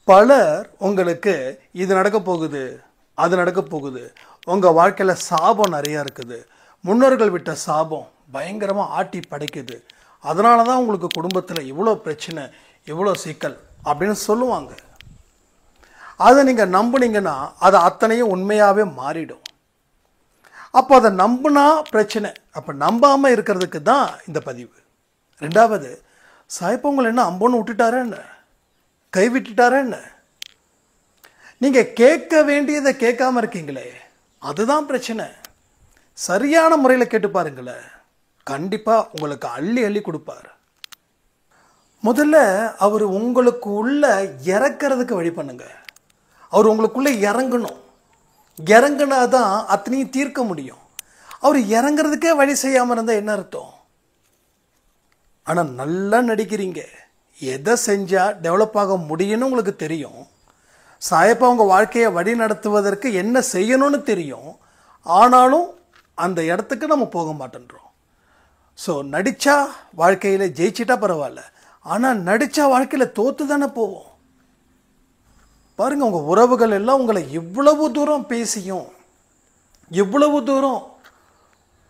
பலர் உங்களுக்கு இது நடக்க போகுது, அது நடக்க போகுது, உங்கள் வாழ்க்கையில் சாபம் நிறையா இருக்குது, முன்னோர்கள் விட்ட சாபம் பயங்கரமாக ஆட்டி படைக்குது, அதனால தான் உங்களுக்கு குடும்பத்தில் இவ்வளோ பிரச்சனை, இவ்வளோ சிக்கல் அப்படின்னு சொல்லுவாங்க. அதை நீங்கள் நம்புனீங்கன்னா அது அத்தனையும் உண்மையாகவே மாறிடும். அப்போ அதை நம்பினா பிரச்சனை. அப்போ நம்பாமல் இருக்கிறதுக்கு தான் இந்த பதிவு. ரெண்டாவது, சாய்ப்பவங்களை என்ன அம்பொன்னு விட்டுட்டாரா என்ன, கைவிட்டுட்டாரா என்ன? நீங்கள் கேட்க வேண்டியதை கேட்காம இருக்கீங்களே, அதுதான் பிரச்சனை. சரியான முறையில் கேட்டு பாருங்களேன், கண்டிப்பாக உங்களுக்கு அள்ளி அள்ளி கொடுப்பார். முதல்ல அவர் உங்களுக்கு உள்ள இறக்கிறதுக்கு வழி பண்ணுங்க. அவர் உங்களுக்குள்ளே இறங்கணும். இறங்குனா தான் அத்தனையும் தீர்க்க முடியும். அவர் இறங்குறதுக்கே வழி செய்யாமல் இருந்தால் என்ன அர்த்தம்? ஆனால் நல்லா நடிக்கிறீங்க, எதை செஞ்சால் டெவலப் ஆக முடியும்னு உங்களுக்கு தெரியும். சாயப்பா உங்கள் வாழ்க்கையை வழி நடத்துவதற்கு என்ன செய்யணும்னு தெரியும். ஆனாலும் அந்த இடத்துக்கு நம்ம போக மாட்டேன்றோம். ஸோ நடித்தா வாழ்க்கையில் ஜெயிச்சிட்டா பரவாயில்ல, ஆனால் நடித்தா வாழ்க்கையில் தோற்று தானே போவோம். பாருங்கள், உங்கள் உறவுகள் எல்லாம் உங்களை இவ்வளவு தூரம் பேசியும், இவ்வளவு தூரம்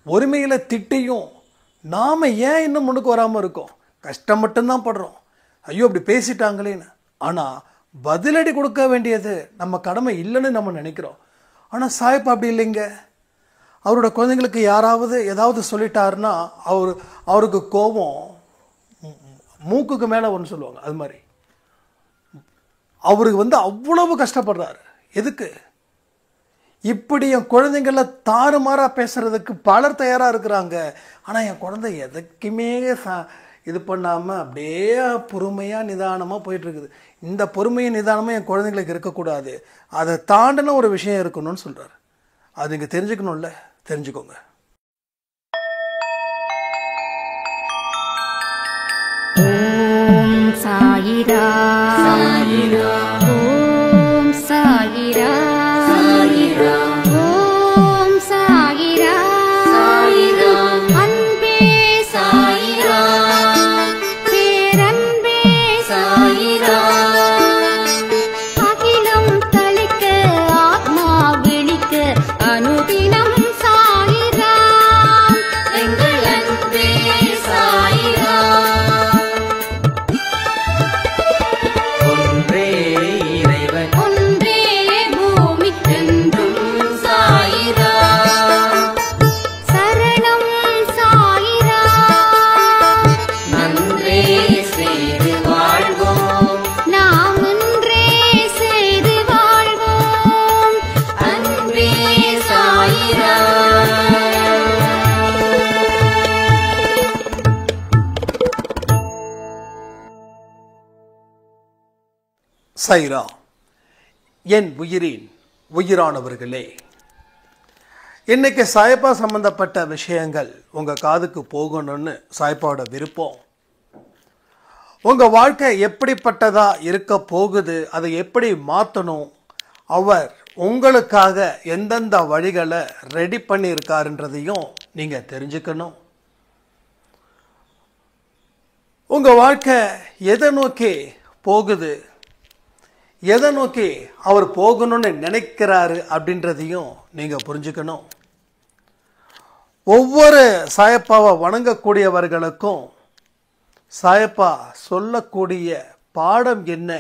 ஒருமையில் திட்டியும், நாம் ஏன் இன்னும் முன்னுக்கு வராமல் இருக்கோம்? கஷ்டம் மட்டும்தான் படுறோம், ஐயோ அப்படி பேசிட்டாங்களேன்னு. ஆனால் பதிலடி கொடுக்க வேண்டியது நம்ம கடமை இல்லைன்னு நம்ம நினைக்கிறோம். ஆனால் சாயப்பா அப்படி இல்லைங்க. அவரோட குழந்தைங்களுக்கு யாராவது ஏதாவது சொல்லிட்டாருன்னா அவருக்கு கோபம் மூக்குக்கு மேலே ஒன்று சொல்லுவாங்க, அது மாதிரி அவருக்கு அவ்வளவு கஷ்டப்படுறாரு. எதுக்கு? இப்படி என் குழந்தைங்கள தாறுமாறாக பேசுறதுக்கு பலர் தயாராக இருக்கிறாங்க. ஆனால் என் குழந்தை எதுக்குமே இது பண்ணாமல் அப்படியே பொறுமையாக நிதானமாக போயிட்டுருக்குது. இந்த பொறுமையும் நிதானமாக என் குழந்தைங்களுக்கு இருக்கக்கூடாது, அதை தாண்டின ஒரு விஷயம் இருக்கணும்னு சொல்கிறார். அது நீங்கள் தெரிஞ்சுக்கணும்ல, தெரிஞ்சுக்கோங்க. ஓம் சாயிரா சாயிரா, ஓம் சாயிரா சாயிரா, ஓம் சாயிரா சாயிரா, அன்பே சாயிரா, பேரன்பே சாயிரா, அகிலம் தளிக்க ஆத்மா விழிக்க அனுதினம் சாயிரா, எங்கள் அன்பே சாயிரா. சாயிரா. என் உயிரின் உயிரானவர்களே, இன்னைக்கு சாயப்பா சம்பந்தப்பட்ட விஷயங்கள் உங்கள் காதுக்கு போகணும்னு சாயப்பாவோட விருப்பம். உங்கள் வாழ்க்கை எப்படிப்பட்டதா இருக்க போகுது, அதை எப்படி மாற்றணும், அவர் உங்களுக்காக எந்தெந்த வழிகளை ரெடி பண்ணியிருக்காருன்றதையும் நீங்கள் தெரிஞ்சுக்கணும். உங்கள் வாழ்க்கை எதை நோக்கி போகுது, எதை நோக்கி அவர் போகணும்னு நினைக்கிறாரு அப்படின்றதையும் நீங்கள் புரிஞ்சுக்கணும். ஒவ்வொரு சாயப்பாவை வணங்கக்கூடியவர்களுக்கும் சாயப்பா சொல்லக்கூடிய பாடம் என்ன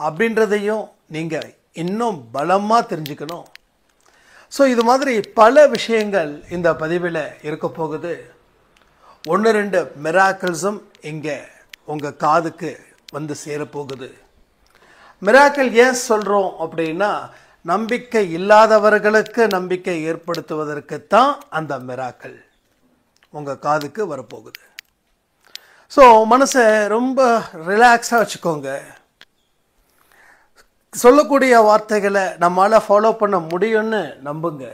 அப்படின்றதையும் நீங்கள் இன்னும் பலமாக தெரிஞ்சுக்கணும். ஸோ இது மாதிரி பல விஷயங்கள் இந்த பதிவில் இருக்க போகுது. 1-2 மிராக்கிள்ஸும் இங்கே உங்கள் காதுக்கு வந்து சேரப்போகுது. மிராக்கிள் ஏன் சொல்கிறோம் அப்படின்னா, நம்பிக்கை இல்லாதவர்களுக்கு நம்பிக்கை ஏற்படுத்துவதற்குத்தான் அந்த மிராக்கிள் உங்கள் காதுக்கு வரப்போகுது. ஸோ மனசை ரொம்ப ரிலாக்ஸாக வச்சுக்கோங்க. சொல்லக்கூடிய வார்த்தைகளை நம்மளால் ஃபாலோ பண்ண முடியும்னு நம்புங்க.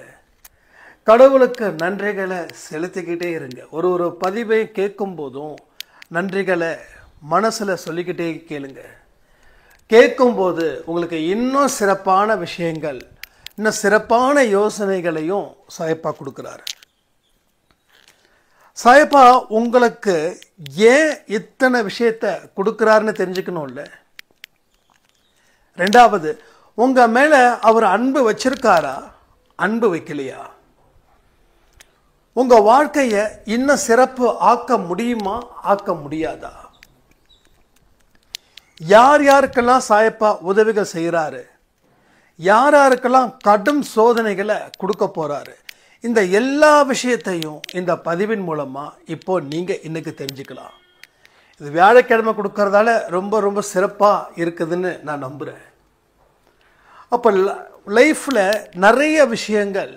கடவுளுக்கு நன்றிகளை செலுத்திக்கிட்டே இருங்க. ஒரு பதிவை கேட்கும் போதும் நன்றிகளை மனசில் சொல்லிக்கிட்டே கேளுங்க. கேட்கும்போது உங்களுக்கு இன்னும் சிறப்பான விஷயங்கள், இன்னும் சிறப்பான யோசனைகளையும் சாயப்பா கொடுக்குறாரு. சாயப்பா உங்களுக்கு ஏன் இத்தனை விஷயத்தை கொடுக்குறாருன்னு தெரிஞ்சுக்கணும்ல. ரெண்டாவது, உங்க மேல அவர் அன்பு வச்சிருக்காரா, அன்பு வைக்கலையா? உங்க வாழ்க்கைய இன்னும் சிறப்பு ஆக்க முடியுமா, ஆக்க முடியாதா? யார் யாருக்கெல்லாம் சாயப்பா உதவிகள் செய்கிறாரு, யார் யாருக்கெல்லாம் கடும் சோதனைகளை கொடுக்க போறாரு, இந்த எல்லா விஷயத்தையும் இந்த பதிவின் மூலமா இப்போ நீங்க இன்னைக்கு தெரிஞ்சுக்கலாம். இது வியாழக்கிழமை கொடுக்கறதால ரொம்ப ரொம்ப சிறப்பா இருக்குதுன்னு நான் நம்புறேன். அப்போ லைஃப்ல நிறைய விஷயங்கள்,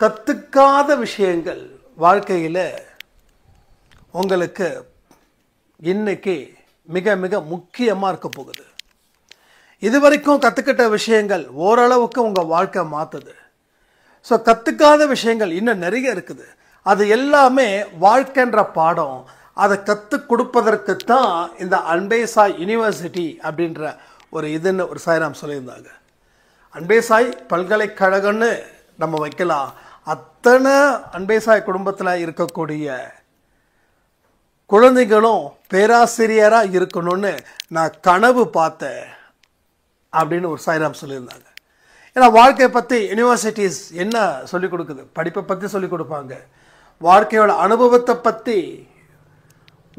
கத்துக்காத விஷயங்கள் வாழ்க்கையில் உங்களுக்கு இன்னைக்கு மிக மிக முக்கியமாக இருக்க போகுது. இதுவரைக்கும் கற்றுக்கிட்ட விஷயங்கள் ஓரளவுக்கு உங்கள் வாழ்க்கை மாற்றுது. ஸோ கற்றுக்காத விஷயங்கள் இன்னும் நிறைய இருக்குது. அது எல்லாமே வாழ்க்கைன்ற பாடம். அதை கற்றுக் கொடுப்பதற்கு தான் இந்த அன்பே சாய் யூனிவர்சிட்டி அப்படின்ற ஒரு சாய்ராம் சொல்லியிருந்தாங்க. அன்பே சாய் பல்கலைக்கழகம்னு நம்ம வைக்கலாம். அத்தனை அன்பே சாய் குடும்பத்தில் இருக்கக்கூடிய குழந்தைகளும் பேராசிரியராக இருக்கணும்னு நான் கனவு பார்த்தேன் அப்படின்னு ஒரு சாய்ராம் சொல்லியிருந்தாங்க. ஏன்னா வாழ்க்கையை பற்றி யூனிவர்சிட்டிஸ் என்ன சொல்லிக் கொடுக்குது? படிப்பை பற்றி சொல்லிக் கொடுப்பாங்க. வாழ்க்கையோட அனுபவத்தை பற்றி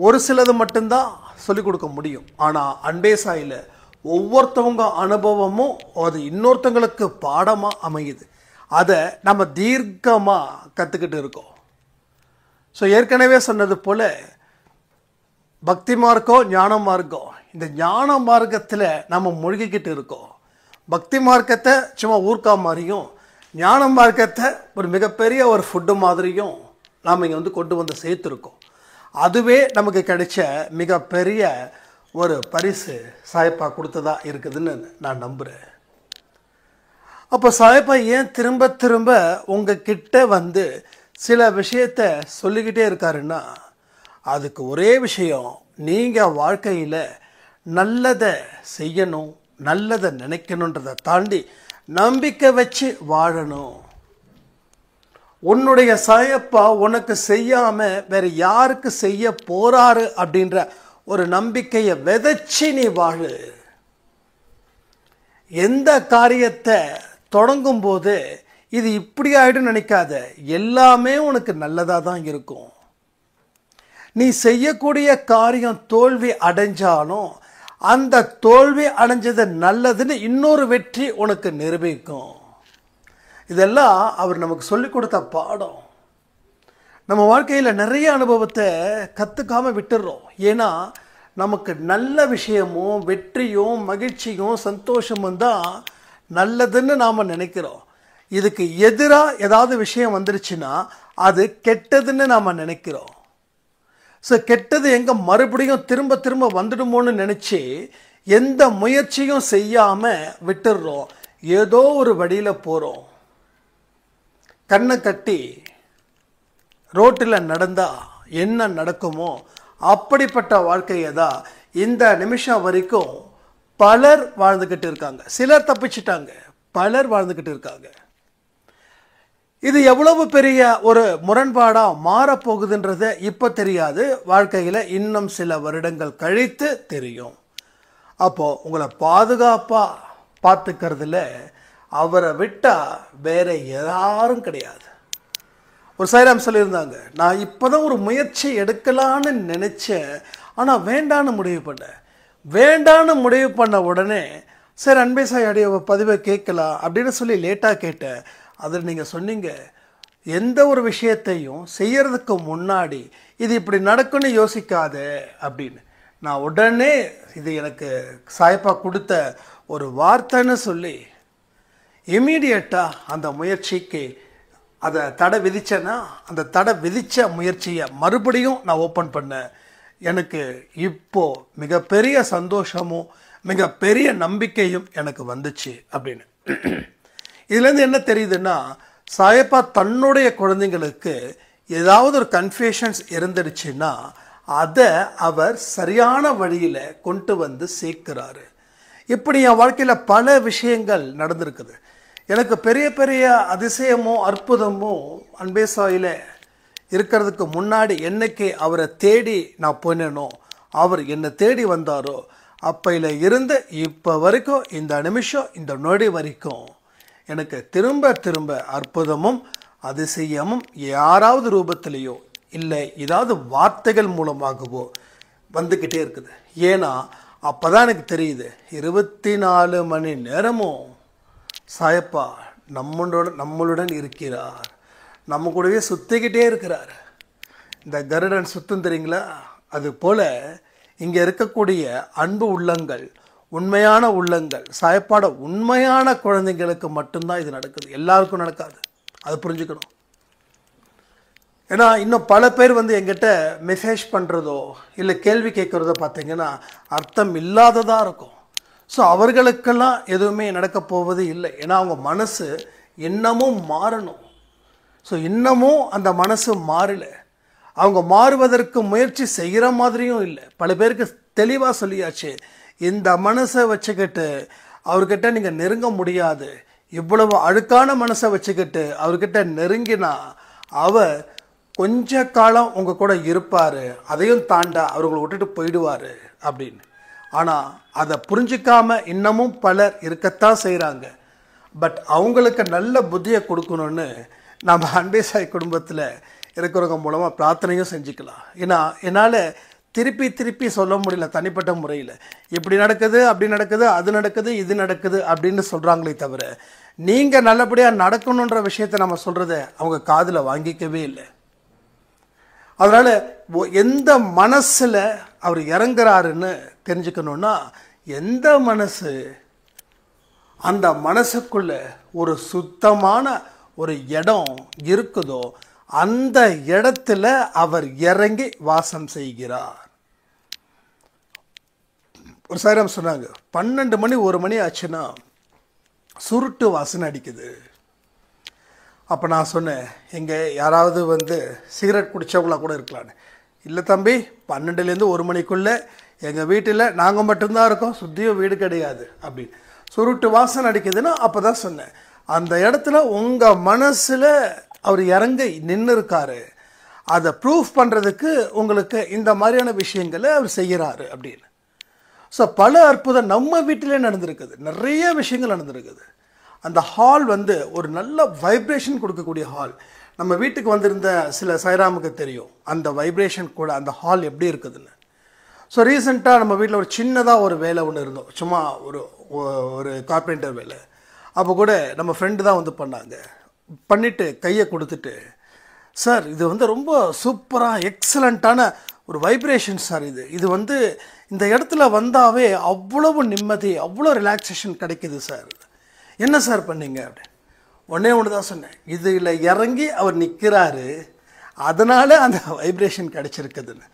ஒரு சிலது மட்டும்தான் சொல்லிக் கொடுக்க முடியும். ஆனால் அன்பே சாயில் ஒவ்வொருத்தவங்க அனுபவமும் அது இன்னொருத்தங்களுக்கு பாடமாக அமையுது. அதை நம்ம தீர்க்கமாக கற்றுக்கிட்டு இருக்கோம். ஸோ ஏற்கனவே சொன்னது போல் பக்தி மார்க்கம், ஞான மார்க்கம், இந்த ஞான மார்க்கத்தில் நம்ம மூழ்கிக்கிட்டு இருக்கோம். பக்தி மார்க்கத்தை சும்மா ஊர்க்கா மாதிரியும், ஞான மார்க்கத்தை ஒரு மிகப்பெரிய ஒரு ஃபுட்டு மாதிரியும் நாம் இங்கே வந்து கொண்டு வந்து சேர்த்துருக்கோம். அதுவே நமக்கு கிடைச்ச மிகப்பெரிய ஒரு பரிசு சாயப்பா கொடுத்ததா இருக்குதுன்னு நான் நம்புகிறேன். அப்போ சாயப்பா ஏன் திரும்ப திரும்ப உங்ககிட்ட வந்து சில விஷயத்த சொல்லிக்கிட்டே இருக்காருன்னா, அதுக்கு ஒரே விஷயம், நீங்கள் வாழ்க்கையில் நல்லதை செய்யணும், நல்லதை நினைக்கணுன்றதை தாண்டி நம்பிக்கை வச்சு வாழணும். உன்னுடைய சாயப்பா உனக்கு செய்யாம வேற யாருக்கு செய்ய போறாரு அப்படின்ற ஒரு நம்பிக்கையை விதைச்சி நீ வாழு. எந்த காரியத்தை தொடங்கும் போது இது இப்படி ஆயிடும் நினைக்காத. எல்லாமே உனக்கு நல்லதா தான் இருக்கும். நீ செய்யக்கூடிய காரியம் தோல்வி அடைஞ்சாலும் அந்த தோல்வி அடைஞ்சது நல்லதுன்னு இன்னொரு வெற்றி உனக்கு நிரூபிக்கும். இதெல்லாம் அவர் நமக்கு சொல்லிக் கொடுத்த பாடம். நம்ம வாழ்க்கையில் நிறைய அனுபவத்தை கற்றுக்காம விட்டுடுறோம். ஏன்னா நமக்கு நல்ல விஷயமும் வெற்றியும் மகிழ்ச்சியும் சந்தோஷமும் தான் நல்லதுன்னு நாம் நினைக்கிறோம். இதுக்கு எதிராக ஏதாவது விஷயம் வந்துருச்சுன்னா அது கெட்டதுன்னு நாம் நினைக்கிறோம். ஸோ கெட்டது எங்கே மறுபடியும் திரும்ப திரும்ப வந்துடுமோன்னு நினச்சி எந்த முயற்சியும் செய்யாமல் விட்டுடுறோம். ஏதோ ஒரு வழியில் போகிறோம். கண்ணை கட்டி ரோட்டில் நடந்தால் என்ன நடக்குமோ அப்படிப்பட்ட வாழ்க்கையை தான் இந்த நிமிஷம் வரைக்கும் பலர் வாழ்ந்துக்கிட்டு இருக்காங்க. சிலர் தப்பிச்சிட்டாங்க, பலர் வாழ்ந்துக்கிட்டு இருக்காங்க. இது எவ்வளவு பெரிய ஒரு முரண்பாடாக மாறப்போகுதுன்றதை இப்போ தெரியாது, வாழ்க்கையில் இன்னும் சில வருடங்கள் கழித்து தெரியும். அப்போது உங்களை பாதுகாப்பாக பார்த்துக்கிறதுல அவரை விட்டால் வேற யாரும் கிடையாது. ஒரு சாய்ராம் சொல்லியிருந்தாங்க, நான் இப்போ தான் ஒரு முயற்சி எடுக்கலான்னு நினச்சேன், ஆனால் வேண்டான்னு முடிவு பண்ணேன். வேண்டான்னு முடிவு பண்ண உடனே சரி அன்பே சாய் அடைய பதிவை கேட்கலாம் அப்படின்னு சொல்லி லேட்டாக கேட்டேன். அதில் நீங்கள் சொன்னீங்க, எந்த ஒரு விஷயத்தையும் செய்யறதுக்கு முன்னாடி இது இப்படி நடக்குன்னு யோசிக்காத அப்படின்னு. நான் உடனே இது எனக்கு சாயப்பா கொடுத்த ஒரு வார்த்தைன்னு சொல்லி இமீடியட்டாக அந்த முயற்சிக்கு அதை தடை விதிச்சேன்னா அந்த தடை விதித்த முயற்சியை மறுபடியும் நான் ஓப்பன் பண்ணேன். எனக்கு இப்போது மிகப்பெரிய சந்தோஷமும் மிகப்பெரிய நம்பிக்கையும் எனக்கு வந்துச்சு அப்படின்னு. இதுலேருந்து என்ன தெரியுதுன்னா, சாயப்பா தன்னுடைய குழந்தைங்களுக்கு ஏதாவது ஒரு கன்ஃபியூஷன்ஸ் இருந்துடுச்சுன்னா அதை அவர் சரியான வழியில் கொண்டு வந்து சேர்க்கிறாரு. இப்படி என் வாழ்க்கையில் பல விஷயங்கள் நடந்திருக்குது. எனக்கு பெரிய பெரிய அதிசயமும் அற்புதமும் அன்பே சாயில் இருக்கிறதுக்கு முன்னாடி என்னைக்கு அவரை தேடி நான் போனேனோ, அவர் என்னை தேடி வந்தாரோ அப்பையில் இருந்து இப்போ வரைக்கும் இந்த நிமிஷம் இந்த நொடி வரைக்கும் எனக்கு திரும்ப திரும்ப அற்புதமும் அதிசயமும் யாராவது ரூபத்திலேயோ இல்லை ஏதாவது வார்த்தைகள் மூலமாகவோ வந்துக்கிட்டே இருக்குது. ஏன்னா அப்போ தான் எனக்கு தெரியுது 24 மணி நேரமும் சாயப்பா நம்மளுடன் இருக்கிறார், நம்ம கூடவே சுற்றிக்கிட்டே இருக்கிறார். இந்த கருடன் சுத்தம் தெரியுங்களா? அது போல் இங்கே இருக்கக்கூடிய அன்பு உள்ளங்கள், உண்மையான உள்ளங்கள், சாயப்பாட உண்மையான குழந்தைங்களுக்கு மட்டும்தான் இது நடக்குது, எல்லாருக்கும் நடக்காது. அது புரிஞ்சுக்கணும். ஏன்னா இன்னும் பல பேர் வந்து எங்கிட்ட மெசேஜ் பண்ணுறதோ இல்லை கேள்வி கேட்குறதோ பார்த்தீங்கன்னா அர்த்தம் இல்லாததாக இருக்கும். ஸோ அவர்களுக்கெல்லாம் எதுவுமே நடக்க போவது இல்லை. ஏன்னா அவங்க மனசு இன்னமும் மாறணும். ஸோ இன்னமும் அந்த மனசு மாறலை. அவங்க மாறுவதற்கு முயற்சி செய்கிற மாதிரியும் இல்லை. பல பேருக்கு தெளிவாக சொல்லியாச்சு, இந்த மனசை வச்சுக்கிட்டு அவர்கிட்ட நீங்கள் நெருங்க முடியாது, இவ்வளவு அழுக்கான மனசை வச்சுக்கிட்டு அவர்கிட்ட நெருங்கினா அவர் கொஞ்ச காலம் உங்கள் கூட இருப்பார், அதையும் தாண்டா அவர்களை விட்டுட்டு போயிடுவார் அப்படின்னு. ஆனால் அதை புரிஞ்சிக்காமல் இன்னமும் பலர் இருக்கத்தான் செய்கிறாங்க. பட் அவங்களுக்கு நல்ல புத்தியை கொடுக்கணும்னு நம்ம அன்பே சாய் குடும்பத்தில் இருக்கிறவங்க மூலமாக பிரார்த்தனையும் செஞ்சுக்கலாம். ஏன்னா என்னால் திருப்பி சொல்ல முடியல தனிப்பட்ட முறையில். இப்படி நடக்குது, அப்படி நடக்குது, அது நடக்குது, இது நடக்குது அப்படின்னு சொல்கிறாங்களே தவிர நீங்கள் நல்லபடியாக நடக்கணுன்ற விஷயத்தை நம்ம சொல்கிறத அவங்க காதில் வாங்கிக்கவே இல்லை. அதனால் எந்த மனசில் அவர் இறங்குறாருன்னு தெரிஞ்சுக்கணுன்னா, எந்த மனசு அந்த மனசுக்குள்ள ஒரு சுத்தமான ஒரு இடம் இருக்குதோ அந்த இடத்துல அவர் இறங்கி வாசம் செய்கிறார். ஒரு சாயிரம் சொன்னாங்க, 12 மணி 1 மணி ஆச்சுன்னா சுருட்டு வாசனை அடிக்குது. அப்போ நான் சொன்னேன், எங்கே யாராவது வந்து சிகரெட் குடித்தவங்களா கூட இருக்கலான்னு. இல்லை தம்பி, 12லேருந்து 1 மணிக்குள்ளே எங்கள் வீட்டில் நாங்கள் மட்டும்தான் இருக்கோம், சுத்தியும் வீடு கிடையாது அப்படின்னு. சுருட்டு வாசனை அடிக்குதுன்னா அப்போ தான் சொன்னேன், அந்த இடத்துல உங்கள் மனசில் அவர் இறங்கி நின்று இருக்காரு. அதை ப்ரூஃப் பண்ணுறதுக்கு உங்களுக்கு இந்த மாதிரியான விஷயங்களை அவர் செய்கிறாரு அப்படின்னு. ஸோ பல அற்புதம் நம்ம வீட்டிலே நடந்திருக்குது, நிறைய விஷயங்கள் நடந்திருக்குது. அந்த ஹால் வந்து ஒரு நல்ல வைப்ரேஷன் கொடுக்கக்கூடிய ஹால். நம்ம வீட்டுக்கு வந்திருந்த சில சாய்ராமுக்கு தெரியும் அந்த வைப்ரேஷன் கூட அந்த ஹால் எப்படி இருக்குதுன்னு. ஸோ ரீசெண்டாக நம்ம வீட்டில் ஒரு சின்னதாக ஒரு வேலை ஒன்று இருந்தோம், சும்மா ஒரு கார்பெண்டர் வேலை. அப்போ கூட நம்ம ஃப்ரெண்டு தான் வந்து பண்ணாங்க. பண்ணிவிட்டு கையை கொடுத்துட்டு, சார் இது வந்து ரொம்ப சூப்பராக எக்ஸலண்ட்டான ஒரு வைப்ரேஷன் சார், இது வந்து இந்த இடத்துல வந்தாவே அவ்வளவு நிம்மதி, அவ்வளோ ரிலாக்ஸேஷன் கிடைக்கிது சார், என்ன சார் பண்ணீங்க அப்படின்னு. ஒன்று தான் சொன்னேன், இதில் இறங்கி அவர் நிற்கிறாரு, அதனால் அந்த வைப்ரேஷன் கிடைச்சிருக்குதுன்னு.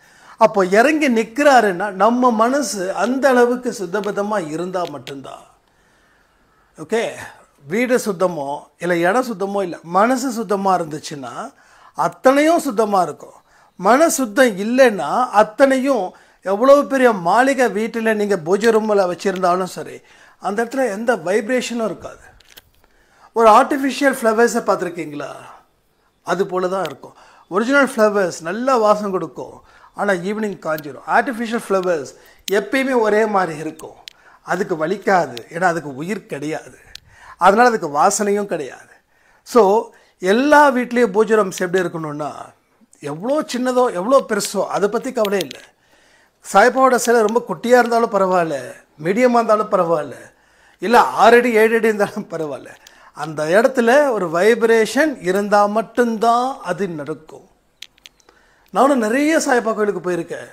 அப்போ இறங்கி நிற்கிறாருன்னா நம்ம மனசு அந்த அளவுக்கு சுத்தபத்தமாக இருந்தால் மட்டும்தான். ஓகே, வீடு சுத்தமோ இல்லை இடம் சுத்தமோ இல்லை, மனசு சுத்தமாக இருந்துச்சுன்னா அத்தனையும் சுத்தமாக இருக்கும். மன சுத்தம் இல்லைன்னா அத்தனையும் எவ்வளோ பெரிய மாளிகை வீட்டில் நீங்கள் பூஜை ரூமில் வச்சுருந்தாலும் சரி, அந்த இடத்துல எந்த வைப்ரேஷனும் இருக்காது. ஒரு ஆர்டிஃபிஷியல் ஃப்ளவர்ஸை பார்த்துருக்கீங்களா? அது போல தான் இருக்கும். ஒரிஜினல் ஃப்ளவர்ஸ் நல்ல வாசம் கொடுக்கும், ஆனால் ஈவினிங் காஞ்சிடும். ஆர்டிஃபிஷியல் ஃப்ளவர்ஸ் எப்பயுமே ஒரே மாதிரி இருக்கும், அதுக்கு வலிக்காது, ஏன்னா அதுக்கு உயிர் கிடையாது, அதனால் அதுக்கு வாசனையும் கிடையாது. ஸோ எல்லா வீட்லேயும் பூஜை ரூம்ஸ் எப்படி இருக்கணும்னா, எவ்வளோ சின்னதோ எவ்வளோ பெருசோ அதை பற்றி கவலை இல்லை. சாய்பாவோட சிலை ரொம்ப குட்டியாக இருந்தாலும் பரவாயில்ல, மீடியமாக இருந்தாலும் பரவாயில்ல, இல்லை 6 அடி 7 அடி இருந்தாலும் பரவாயில்ல, அந்த இடத்துல ஒரு வைப்ரேஷன் இருந்தால் மட்டும்தான் அது நடக்கும். நானும் நிறைய சாய்பா கோயிலுக்கு போயிருக்கேன்.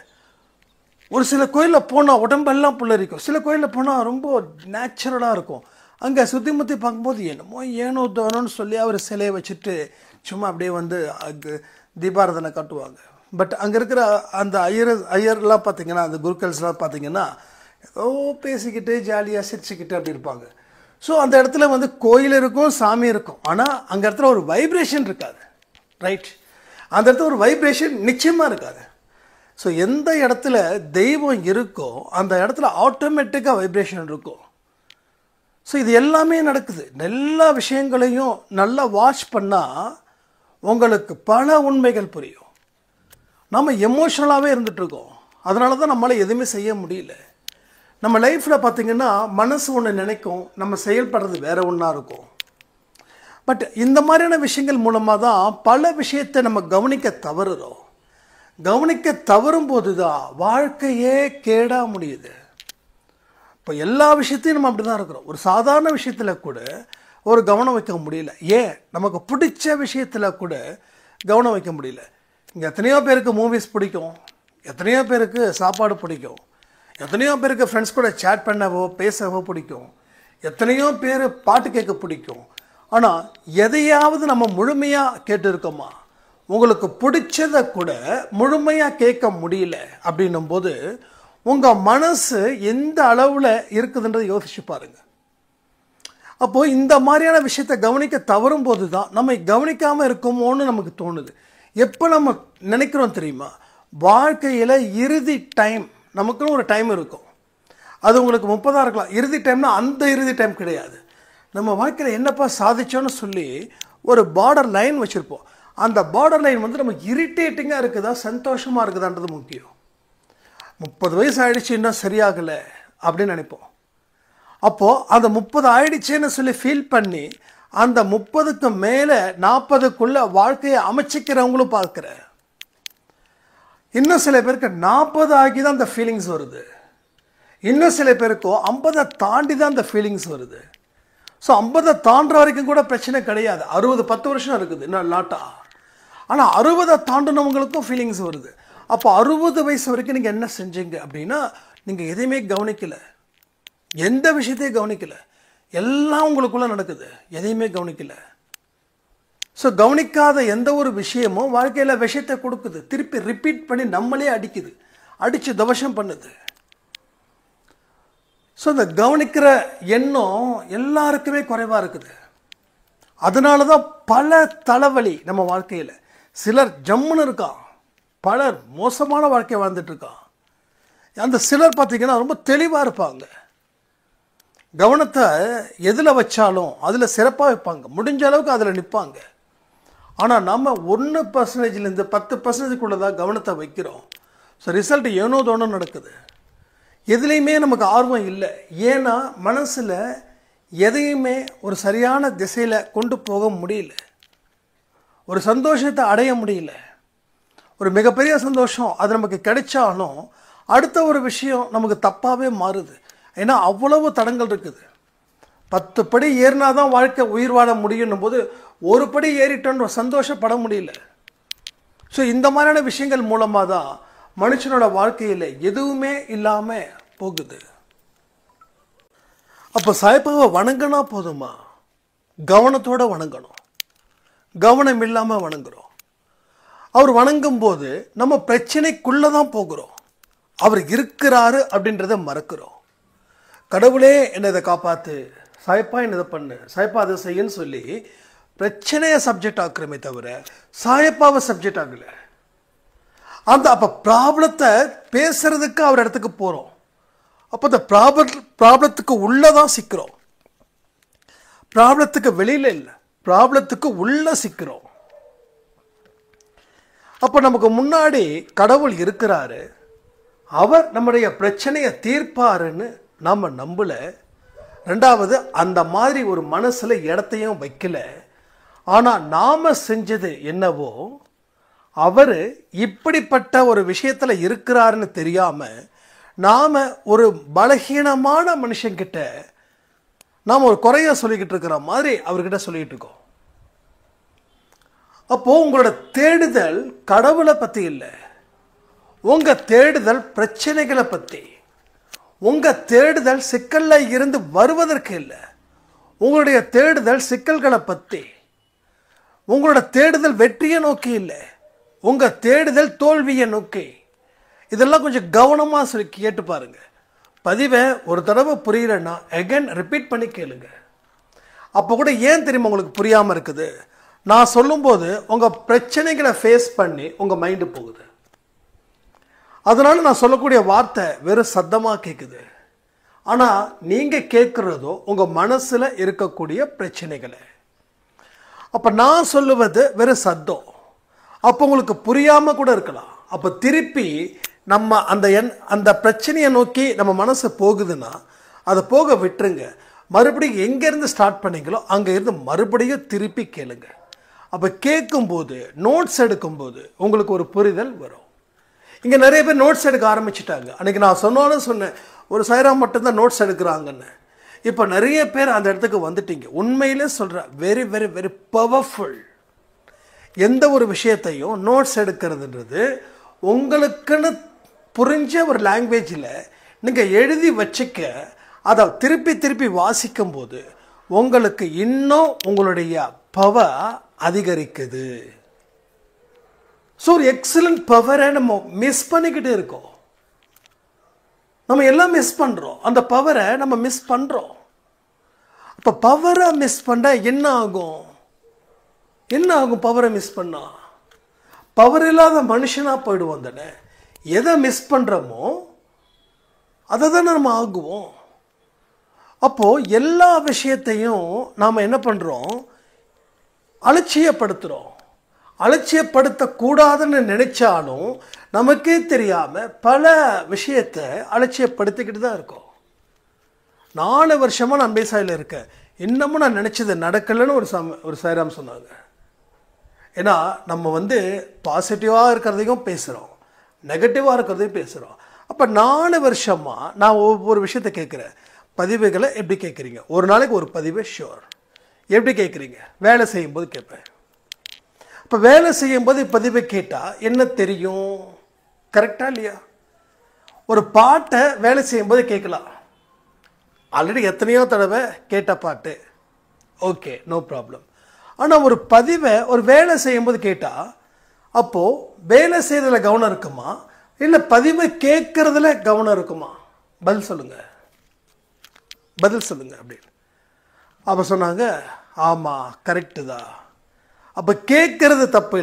ஒரு சில கோயிலில் போனால் உடம்பெல்லாம் புல்லரிக்கும், சில கோயிலில் போனால் ரொம்ப நேச்சுரலாக இருக்கும். அங்கே சுற்றி முற்றி பார்க்கும்போது என்னமோ ஏனோ தோணுன்னு சொல்லி அவர் சிலையை வச்சுட்டு சும்மா அப்படியே வந்து தீபாராதனை காட்டுவாங்க. பட் அங்கே இருக்கிற அந்த ஐயர்லாம் பார்த்தீங்கன்னா, அந்த குருக்கள்ஸ்லாம் பார்த்தீங்கன்னா ஏதோ பேசிக்கிட்டு ஜாலியாக சிரிச்சுக்கிட்டு அப்படி இருப்பாங்க. ஸோ அந்த இடத்துல வந்து கோயில் இருக்கும், சாமி இருக்கும், ஆனால் அங்கே இடத்துல ஒரு வைப்ரேஷன் இருக்காது. ரைட், அந்த இடத்துல ஒரு வைப்ரேஷன் நிச்சயமாக இருக்காது. ஸோ எந்த இடத்துல தெய்வம் இருக்கோ அந்த இடத்துல ஆட்டோமேட்டிக்காக வைப்ரேஷன் இருக்கும். ஸோ இது எல்லாமே நடக்குது. எல்லா விஷயங்களையும் நல்லா வாட்ச் பண்ணால் உங்களுக்கு பல உண்மைகள் புரியும். நம்ம எமோஷ்னலாகவே இருந்துகிட்ருக்கோம், அதனால தான் நம்மளால் எதுவுமே செய்ய முடியல. நம்ம லைஃப்பில் பார்த்திங்கன்னா மனசு ஒன்று நினைக்கும், நம்ம செயல்படுறது வேறு ஒன்றா இருக்கும். பட் இந்த மாதிரியான விஷயங்கள் மூலமாக தான் பல விஷயத்தை நம்ம கவனிக்க தவறுறோம். கவனிக்க தவறும் போது தான் வாழ்க்கையே கேடாக முடியுது. இப்போ எல்லா விஷயத்தையும் நம்ம அப்படி தான் இருக்கிறோம். ஒரு சாதாரண விஷயத்தில் கூட ஒரு கவனம் வைக்க முடியல. ஏன் நமக்கு பிடிச்ச விஷயத்தில் கூட கவனம் வைக்க முடியல. இங்கே எத்தனையோ பேருக்கு மூவிஸ் பிடிக்கும், எத்தனையோ பேருக்கு சாப்பாடு பிடிக்கும், எத்தனையோ பேருக்கு ஃப்ரெண்ட்ஸ் கூட சேட் பண்ணவோ பேசவோ பிடிக்கும், எத்தனையோ பேர் பாட்டு கேட்க பிடிக்கும். ஆனால் எதையாவது நம்ம முழுமையாக கேட்டுருக்கோமா? உங்களுக்கு பிடிச்சதை கூட முழுமையாக கேட்க முடியல அப்படின்னும் போது உங்கள் மனசு எந்த அளவில் இருக்குதுன்றதை யோசிச்சு பாருங்கள். அப்போது இந்த மாதிரியான விஷயத்தை கவனிக்க தவறும் போது தான் நம்ம கவனிக்காமல் இருக்கோமோன்னு நமக்கு தோணுது. எப்போ நம்ம நினைக்கிறோம் தெரியுமா? வாழ்க்கையில் இறுதி டைம், நமக்குன்னு ஒரு டைம் இருக்கும். அது உங்களுக்கு 30 இருக்கலாம். இறுதி டைம்னா அந்த இறுதி டைம் கிடையாது. நம்ம வாழ்க்கையில் என்னப்பா சாதிச்சோன்னு சொல்லி ஒரு பார்டர் லைன் வச்சுருப்போம். அந்த பார்டர் லைன் வந்து நமக்கு இரிட்டேட்டிங்காக இருக்குதா சந்தோஷமாக இருக்குதான்றது முக்கியம். 30 வயசு ஆகிடுச்சு இன்னும் சரியாகலை அப்படின்னு நினைப்போம். அப்போது அந்த 30 ஆயிடுச்சேன்னு சொல்லி ஃபீல் பண்ணி அந்த 30க்கு மேலே 40க்குள்ளே வாழ்க்கையை அமைச்சிக்கிறவங்களும் பார்க்குறேன். இன்னும் சில பேருக்கு 40 ஆகி தான் அந்த ஃபீலிங்ஸ் வருது. இன்னும் சில பேருக்கோ 50 தாண்டி தான் அந்த ஃபீலிங்ஸ் வருது. ஸோ 50 தாண்டுற வரைக்கும் கூட பிரச்சனை கிடையாது. 60 10 வருஷம் இருக்குது இன்னும் லாட்டா. ஆனால் 60 தாண்டினவங்களுக்கும் ஃபீலிங்ஸ் வருது. அப்போ 60 வயசு வரைக்கும் நீங்கள் என்ன செஞ்சீங்க அப்படின்னா, நீங்கள் எதையுமே கவனிக்கலை, எந்த விஷயத்தையும் கவனிக்கலை, எல்லாம் உங்களுக்குள்ளே நடக்குது, எதையுமே கவனிக்கலை. ஸோ கவனிக்காத எந்த ஒரு விஷயமும் வாழ்க்கையில் விஷயத்தை கொடுக்குது, திருப்பி ரிப்பீட் பண்ணி நம்மளே அடிக்குது, அடித்து தவசம் பண்ணுது. ஸோ இந்த கவனிக்கிற எண்ணம் எல்லாருக்குமே குறைவாக இருக்குது. அதனால தான் பல தலைவலி நம்ம வாழ்க்கையில். சிலர் ஜம்முன்னு இருக்கான், பலர் மோசமான வாழ்க்கையை வாழ்ந்துட்டுருக்கான். அந்த சிலர் பார்த்திங்கன்னா ரொம்ப தெளிவாக இருப்பாங்க. கவனத்தை எதில் வச்சாலும் அதில் சிறப்பாக வைப்பாங்க, முடிஞ்ச அளவுக்கு அதில் நிற்பாங்க. ஆனால் நம்ம 1%லேருந்து 10%க்குள்ளே தான் கவனத்தை வைக்கிறோம். ஸோ ரிசல்ட் ஏனோ தோணோ நடக்குது. எதுலேயுமே நமக்கு ஆர்வம் இல்லை. ஏன்னா மனசில் எதையுமே ஒரு சரியான திசையில் கொண்டு போக முடியல, ஒரு சந்தோஷத்தை அடைய முடியல. ஒரு மிகப்பெரிய சந்தோஷம் அது நமக்கு கிடைச்சாலும் அடுத்த ஒரு விஷயம் நமக்கு தப்பாகவே மாறுது. ஏன்னா அவ்வளவு தடங்கள் இருக்குது. 10 படி ஏறினா தான் வாழ்க்கை உயிர் வாழ முடியும் போது ஒரு படி ஏறிட்டோன்னு சந்தோஷப்பட முடியல. ஸோ இந்த மாதிரியான விஷயங்கள் மூலமாக தான் மனுஷனோட வாழ்க்கையில் எதுவுமே இல்லாமல் போகுது. அப்போ சாய்பாவை வணங்கினா போதுமா? கவனத்தோடு வணங்கணும். கவனம் இல்லாமல் வணங்குறோம். அவர் வணங்கும் போது நம்ம பிரச்சனைக்குள்ளே தான் போகிறோம். அவர் இருக்கிறாரு அப்படின்றத மறக்கிறோம். கடவுளே என்னை இதை காப்பாற்று, சாய்ப்பா என்ன இதை பண்ணு, சாய்ப்பா அதை செய்யன்னு சொல்லி பிரச்சனையை சப்ஜெக்ட் ஆக்குறமே தவிர சாயப்பாவை சப்ஜெக்ட் ஆகலை. அந்த அப்போ ப்ராப்ளத்தை பேசுறதுக்கு அவர் இடத்துக்கு போகிறோம். அப்போ அந்த ப்ராப்ளத்துக்கு உள்ளே தான் சிக்கிறோம். ப்ராப்ளத்துக்கு வெளியில் இல்லை, ப்ராப்ளத்துக்கு உள்ளே சிக்கிறோம். அப்போ நமக்கு முன்னாடி கடவுள் இருக்கிறாரு, அவர் நம்முடைய பிரச்சனையை தீர்ப்பாருன்னு நாம் நம்பலை. ரெண்டாவது, அந்த மாதிரி ஒரு மனசில் இடத்தையும் வைக்கல. ஆனால் நாம் செஞ்சது என்னவோ, அவர் இப்படிப்பட்ட ஒரு விஷயத்தில் இருக்கிறாருன்னு தெரியாமல் நாம் ஒரு பலகீனமான மனுஷங்கிட்ட நாம் ஒரு குறைய சொல்லிக்கிட்டு இருக்கிற மாதிரி அவர்கிட்ட சொல்லிக்கிட்டு இருக்கோம். அப்போது உங்களோட தேடுதல் கடவுளை பற்றி இல்லை, உங்கள் தேடுதல் பிரச்சனைகளை பற்றி. உங்கள் தேடுதல் சிக்கலில் இருந்து வருவதற்கு இல்லை, உங்களுடைய தேடுதல் சிக்கல்களை பற்றி. உங்களோட தேடுதல் வெற்றியை நோக்கி இல்லை, உங்கள் தேடுதல் தோல்வியை நோக்கி. இதெல்லாம் கொஞ்சம் கவனமாக சொல்லி கேட்டு பாருங்கள். பதிவை ஒரு தடவை புரியலைன்னா அகைன் ரிப்பீட் பண்ணி கேளுங்க. அப்போ கூட ஏன் தெரியுமா உங்களுக்கு புரியாமல் இருக்குது? நான் சொல்லும்போது உங்கள் பிரச்சனைகளை ஃபேஸ் பண்ணி உங்கள் மைண்டு போகுது. அதனால நான் சொல்லக்கூடிய வார்த்தை வெறும் சத்தமாக கேட்குது. ஆனால் நீங்கள் கேட்குறதோ உங்கள் மனசில் இருக்கக்கூடிய பிரச்சனைகளை. அப்போ நான் சொல்லுவது வெறும் சத்தம். அப்போ உங்களுக்கு புரியாமல் கூட இருக்கலாம். அப்போ திருப்பி நம்ம அந்த பிரச்சனையை நோக்கி நம்ம மனசு போகுதுன்னா அதை போக விட்டுருங்க. மறுபடியும் எங்கேருந்து ஸ்டார்ட் பண்ணீங்களோ அங்கே இருந்து மறுபடியும் திருப்பி கேளுங்க. அப்போ கேட்கும்போது நோட்ஸ் எடுக்கும்போது உங்களுக்கு ஒரு புரிதல் வரும். இங்கே நிறைய பேர் நோட்ஸ் எடுக்க ஆரம்பிச்சிட்டாங்க. அன்றைக்கி நான் சொன்னேன் ஒரு சாய்ராம் மட்டும்தான் நோட்ஸ் எடுக்கிறாங்கன்னு. இப்போ நிறைய பேர் அந்த இடத்துக்கு வந்துட்டீங்க. உண்மையிலே சொல்கிறேன், வெரி வெரி வெரி பவர்ஃபுல். எந்த ஒரு விஷயத்தையும் நோட்ஸ் எடுக்கிறதுன்றது உங்களுக்குன்னு புரிஞ்ச ஒரு லாங்குவேஜில் நீங்கள் எழுதி வச்சுக்க, அதை திருப்பி திருப்பி வாசிக்கும்போது உங்களுக்கு இன்னும் உங்களுடைய பவர் அதிகரிக்குது. ஸோ ஒரு எக்ஸலண்ட் பவரை நம்ம மிஸ் பண்ணிக்கிட்டு இருக்கோம். நம்ம எல்லாம் மிஸ் பண்ணுறோம், அந்த பவரை நம்ம மிஸ் பண்ணுறோம். அப்போ பவரை மிஸ் பண்ண என்ன ஆகும்? பவரை மிஸ் பண்ணா பவர் இல்லாத மனுஷனாக போயிடுவோம் தானே. எதை மிஸ் பண்ணுறோமோ அதை தானே நம்ம ஆகுவோம். அப்போது எல்லா விஷயத்தையும் நாம் என்ன பண்ணுறோம்? அலட்சியப்படுத்துகிறோம். அலட்சியப்படுத்தக்கூடாதுன்னு நினைச்சாலும் நமக்கே தெரியாமல் பல விஷயத்தை அலட்சியப்படுத்திக்கிட்டு தான் இருக்கோம். 4 வருஷமாக நான் அன்பேசாயில் இருக்கேன், இன்னமும் நான் நினச்சது நடக்கலைன்னு ஒரு சாய்ராம் சொன்னாங்க. ஏன்னா நம்ம பாசிட்டிவாக இருக்கிறதையும் பேசுகிறோம், நெகட்டிவாக இருக்கிறதையும் பேசுகிறோம். அப்போ 4 வருஷமாக நான் ஒவ்வொரு விஷயத்தை கேட்குறேன். பதிவுகளை எப்படி கேட்குறீங்க? ஒரு நாளைக்கு ஒரு பதிவு ஷுவர். எப்படி கேட்குறீங்க? வேலை செய்யும்போது கேட்பேன். இப்போ வேலை செய்யும்போது பதிவை கேட்டால் என்ன தெரியும்? கரெக்டாக இல்லையா? ஒரு பாட்டை வேலை செய்யும்போது கேட்கலாம். ஆல்ரெடி எத்தனையோ தடவை கேட்ட பாட்டு, ஓகே, நோ ப்ராப்ளம். ஆனால் ஒரு பதிவை ஒரு வேலை செய்யும்போது கேட்டால், அப்போது வேலை செய்கிறதுல கவனம் இருக்குமா இல்லை பதிவை கேட்குறதுல கவனம் இருக்குமா? பதில் சொல்லுங்கள் அப்படின்னு. அப்போ சொன்னாங்க, ஆமாம், கரெக்டு தான். அப்போ கேட்கறது தப்பு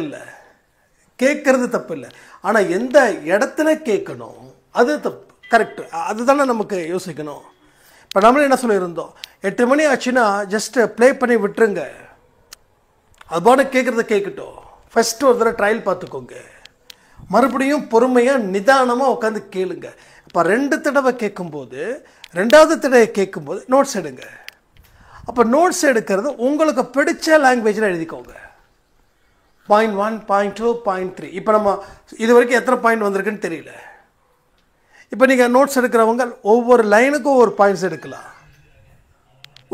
இல்லை, ஆனால் எந்த இடத்துல கேட்கணும் அது தப்பு, கரெக்டு. அதுதானே நமக்கு யோசிக்கணும். இப்போ நம்மளே என்ன சொல்லியிருந்தோம், 8 மணி ஆச்சுன்னா ஜஸ்ட்டு ப்ளே பண்ணி விட்டுருங்க, அதுபாடு கேட்குறத கேட்கட்டும். ஃபஸ்ட்டு ஒரு தடவை ட்ரையல் பார்த்துக்கோங்க, மறுபடியும் பொறுமையாக நிதானமாக உட்காந்து கேளுங்க. இப்போ 2 தடவை கேட்கும்போது, 2வது தடவை கேட்கும்போது நோட்ஸ் எடுங்க. அப்போ நோட்ஸ் எடுக்கிறது உங்களுக்கு பிடிச்ச லாங்குவேஜில் எழுதிக்கோங்க. Point 1, point 2, point 3. இப்போ நம்ம இது வரைக்கும் எத்தனை பாயிண்ட் வந்திருக்குன்னு தெரியல. இப்போ நீங்கள் நோட்ஸ் எடுக்கிறவங்க ஒவ்வொரு லைனுக்கும் ஒவ்வொரு பாயிண்ட்ஸ் எடுக்கலாம்,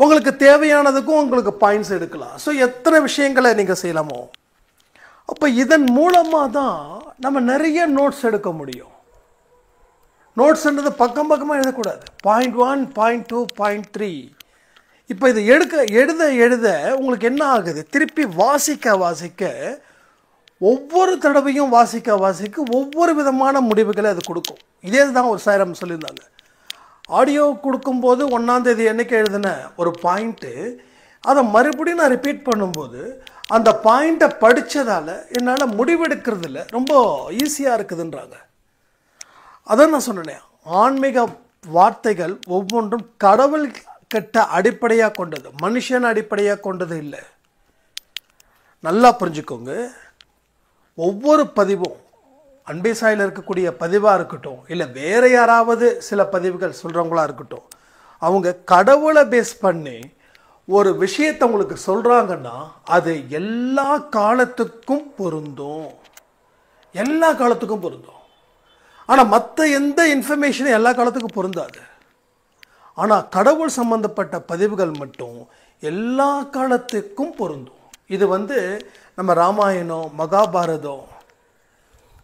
உங்களுக்கு தேவையானதுக்கும் உங்களுக்கு பாயிண்ட்ஸ் எடுக்கலாம். ஸோ எத்தனை விஷயங்களை நீங்கள் செய்யலாமோ. அப்போ இதன் மூலமாக தான் நம்ம நிறைய நோட்ஸ் எடுக்க முடியும். நோட்ஸ்ன்றது பக்கமாக எழுதக்கூடாது. Point 1, point 2, point 3. இப்போ இதை எழுத உங்களுக்கு என்ன ஆகுது? திருப்பி வாசிக்க ஒவ்வொரு தடவையும் வாசிக்க ஒவ்வொரு விதமான முடிவுகளை அது கொடுக்கும். இதே தான் ஒரு சாய்ராம் சொல்லியிருந்தாங்க. ஆடியோ கொடுக்கும்போது 1ஆம் தேதி என்னைக்கு எழுதின ஒரு பாயிண்ட்டு, அதை மறுபடியும் நான் ரிப்பீட் பண்ணும்போது அந்த பாயிண்ட்டை படித்ததால் என்னால் முடிவெடுக்கிறதுல ரொம்ப ஈஸியாக இருக்குதுன்றாங்க. அதான் நான் சொன்னேன், ஆன்மீக வார்த்தைகள் ஒவ்வொன்றும் கடவுள் கிட்ட அடிப்படையாக கொண்டது, மனுஷன் அடிப்படையாக கொண்டது இல்லை. நல்லா புரிஞ்சுக்கோங்க. ஒவ்வொரு பதிவும் அன்பேசாயில் இருக்கக்கூடிய பதிவாக இருக்கட்டும், இல்லை வேறு யாராவது சில பதிவுகள் சொல்கிறவங்களா இருக்கட்டும், அவங்க கடவுளை பேஸ் பண்ணி ஒரு விஷயத்தை உங்களுக்கு சொல்கிறாங்கன்னா அது எல்லா காலத்துக்கும் பொருந்தும். ஆனால் மற்ற எந்த இன்ஃபர்மேஷனும் எல்லா காலத்துக்கும் பொருந்தாது. ஆனால் கடவுள் சம்பந்தப்பட்ட பதிவுகள் மட்டும் எல்லா காலத்துக்கும் பொருந்தும். இது நம்ம ராமாயணம், மகாபாரதம்,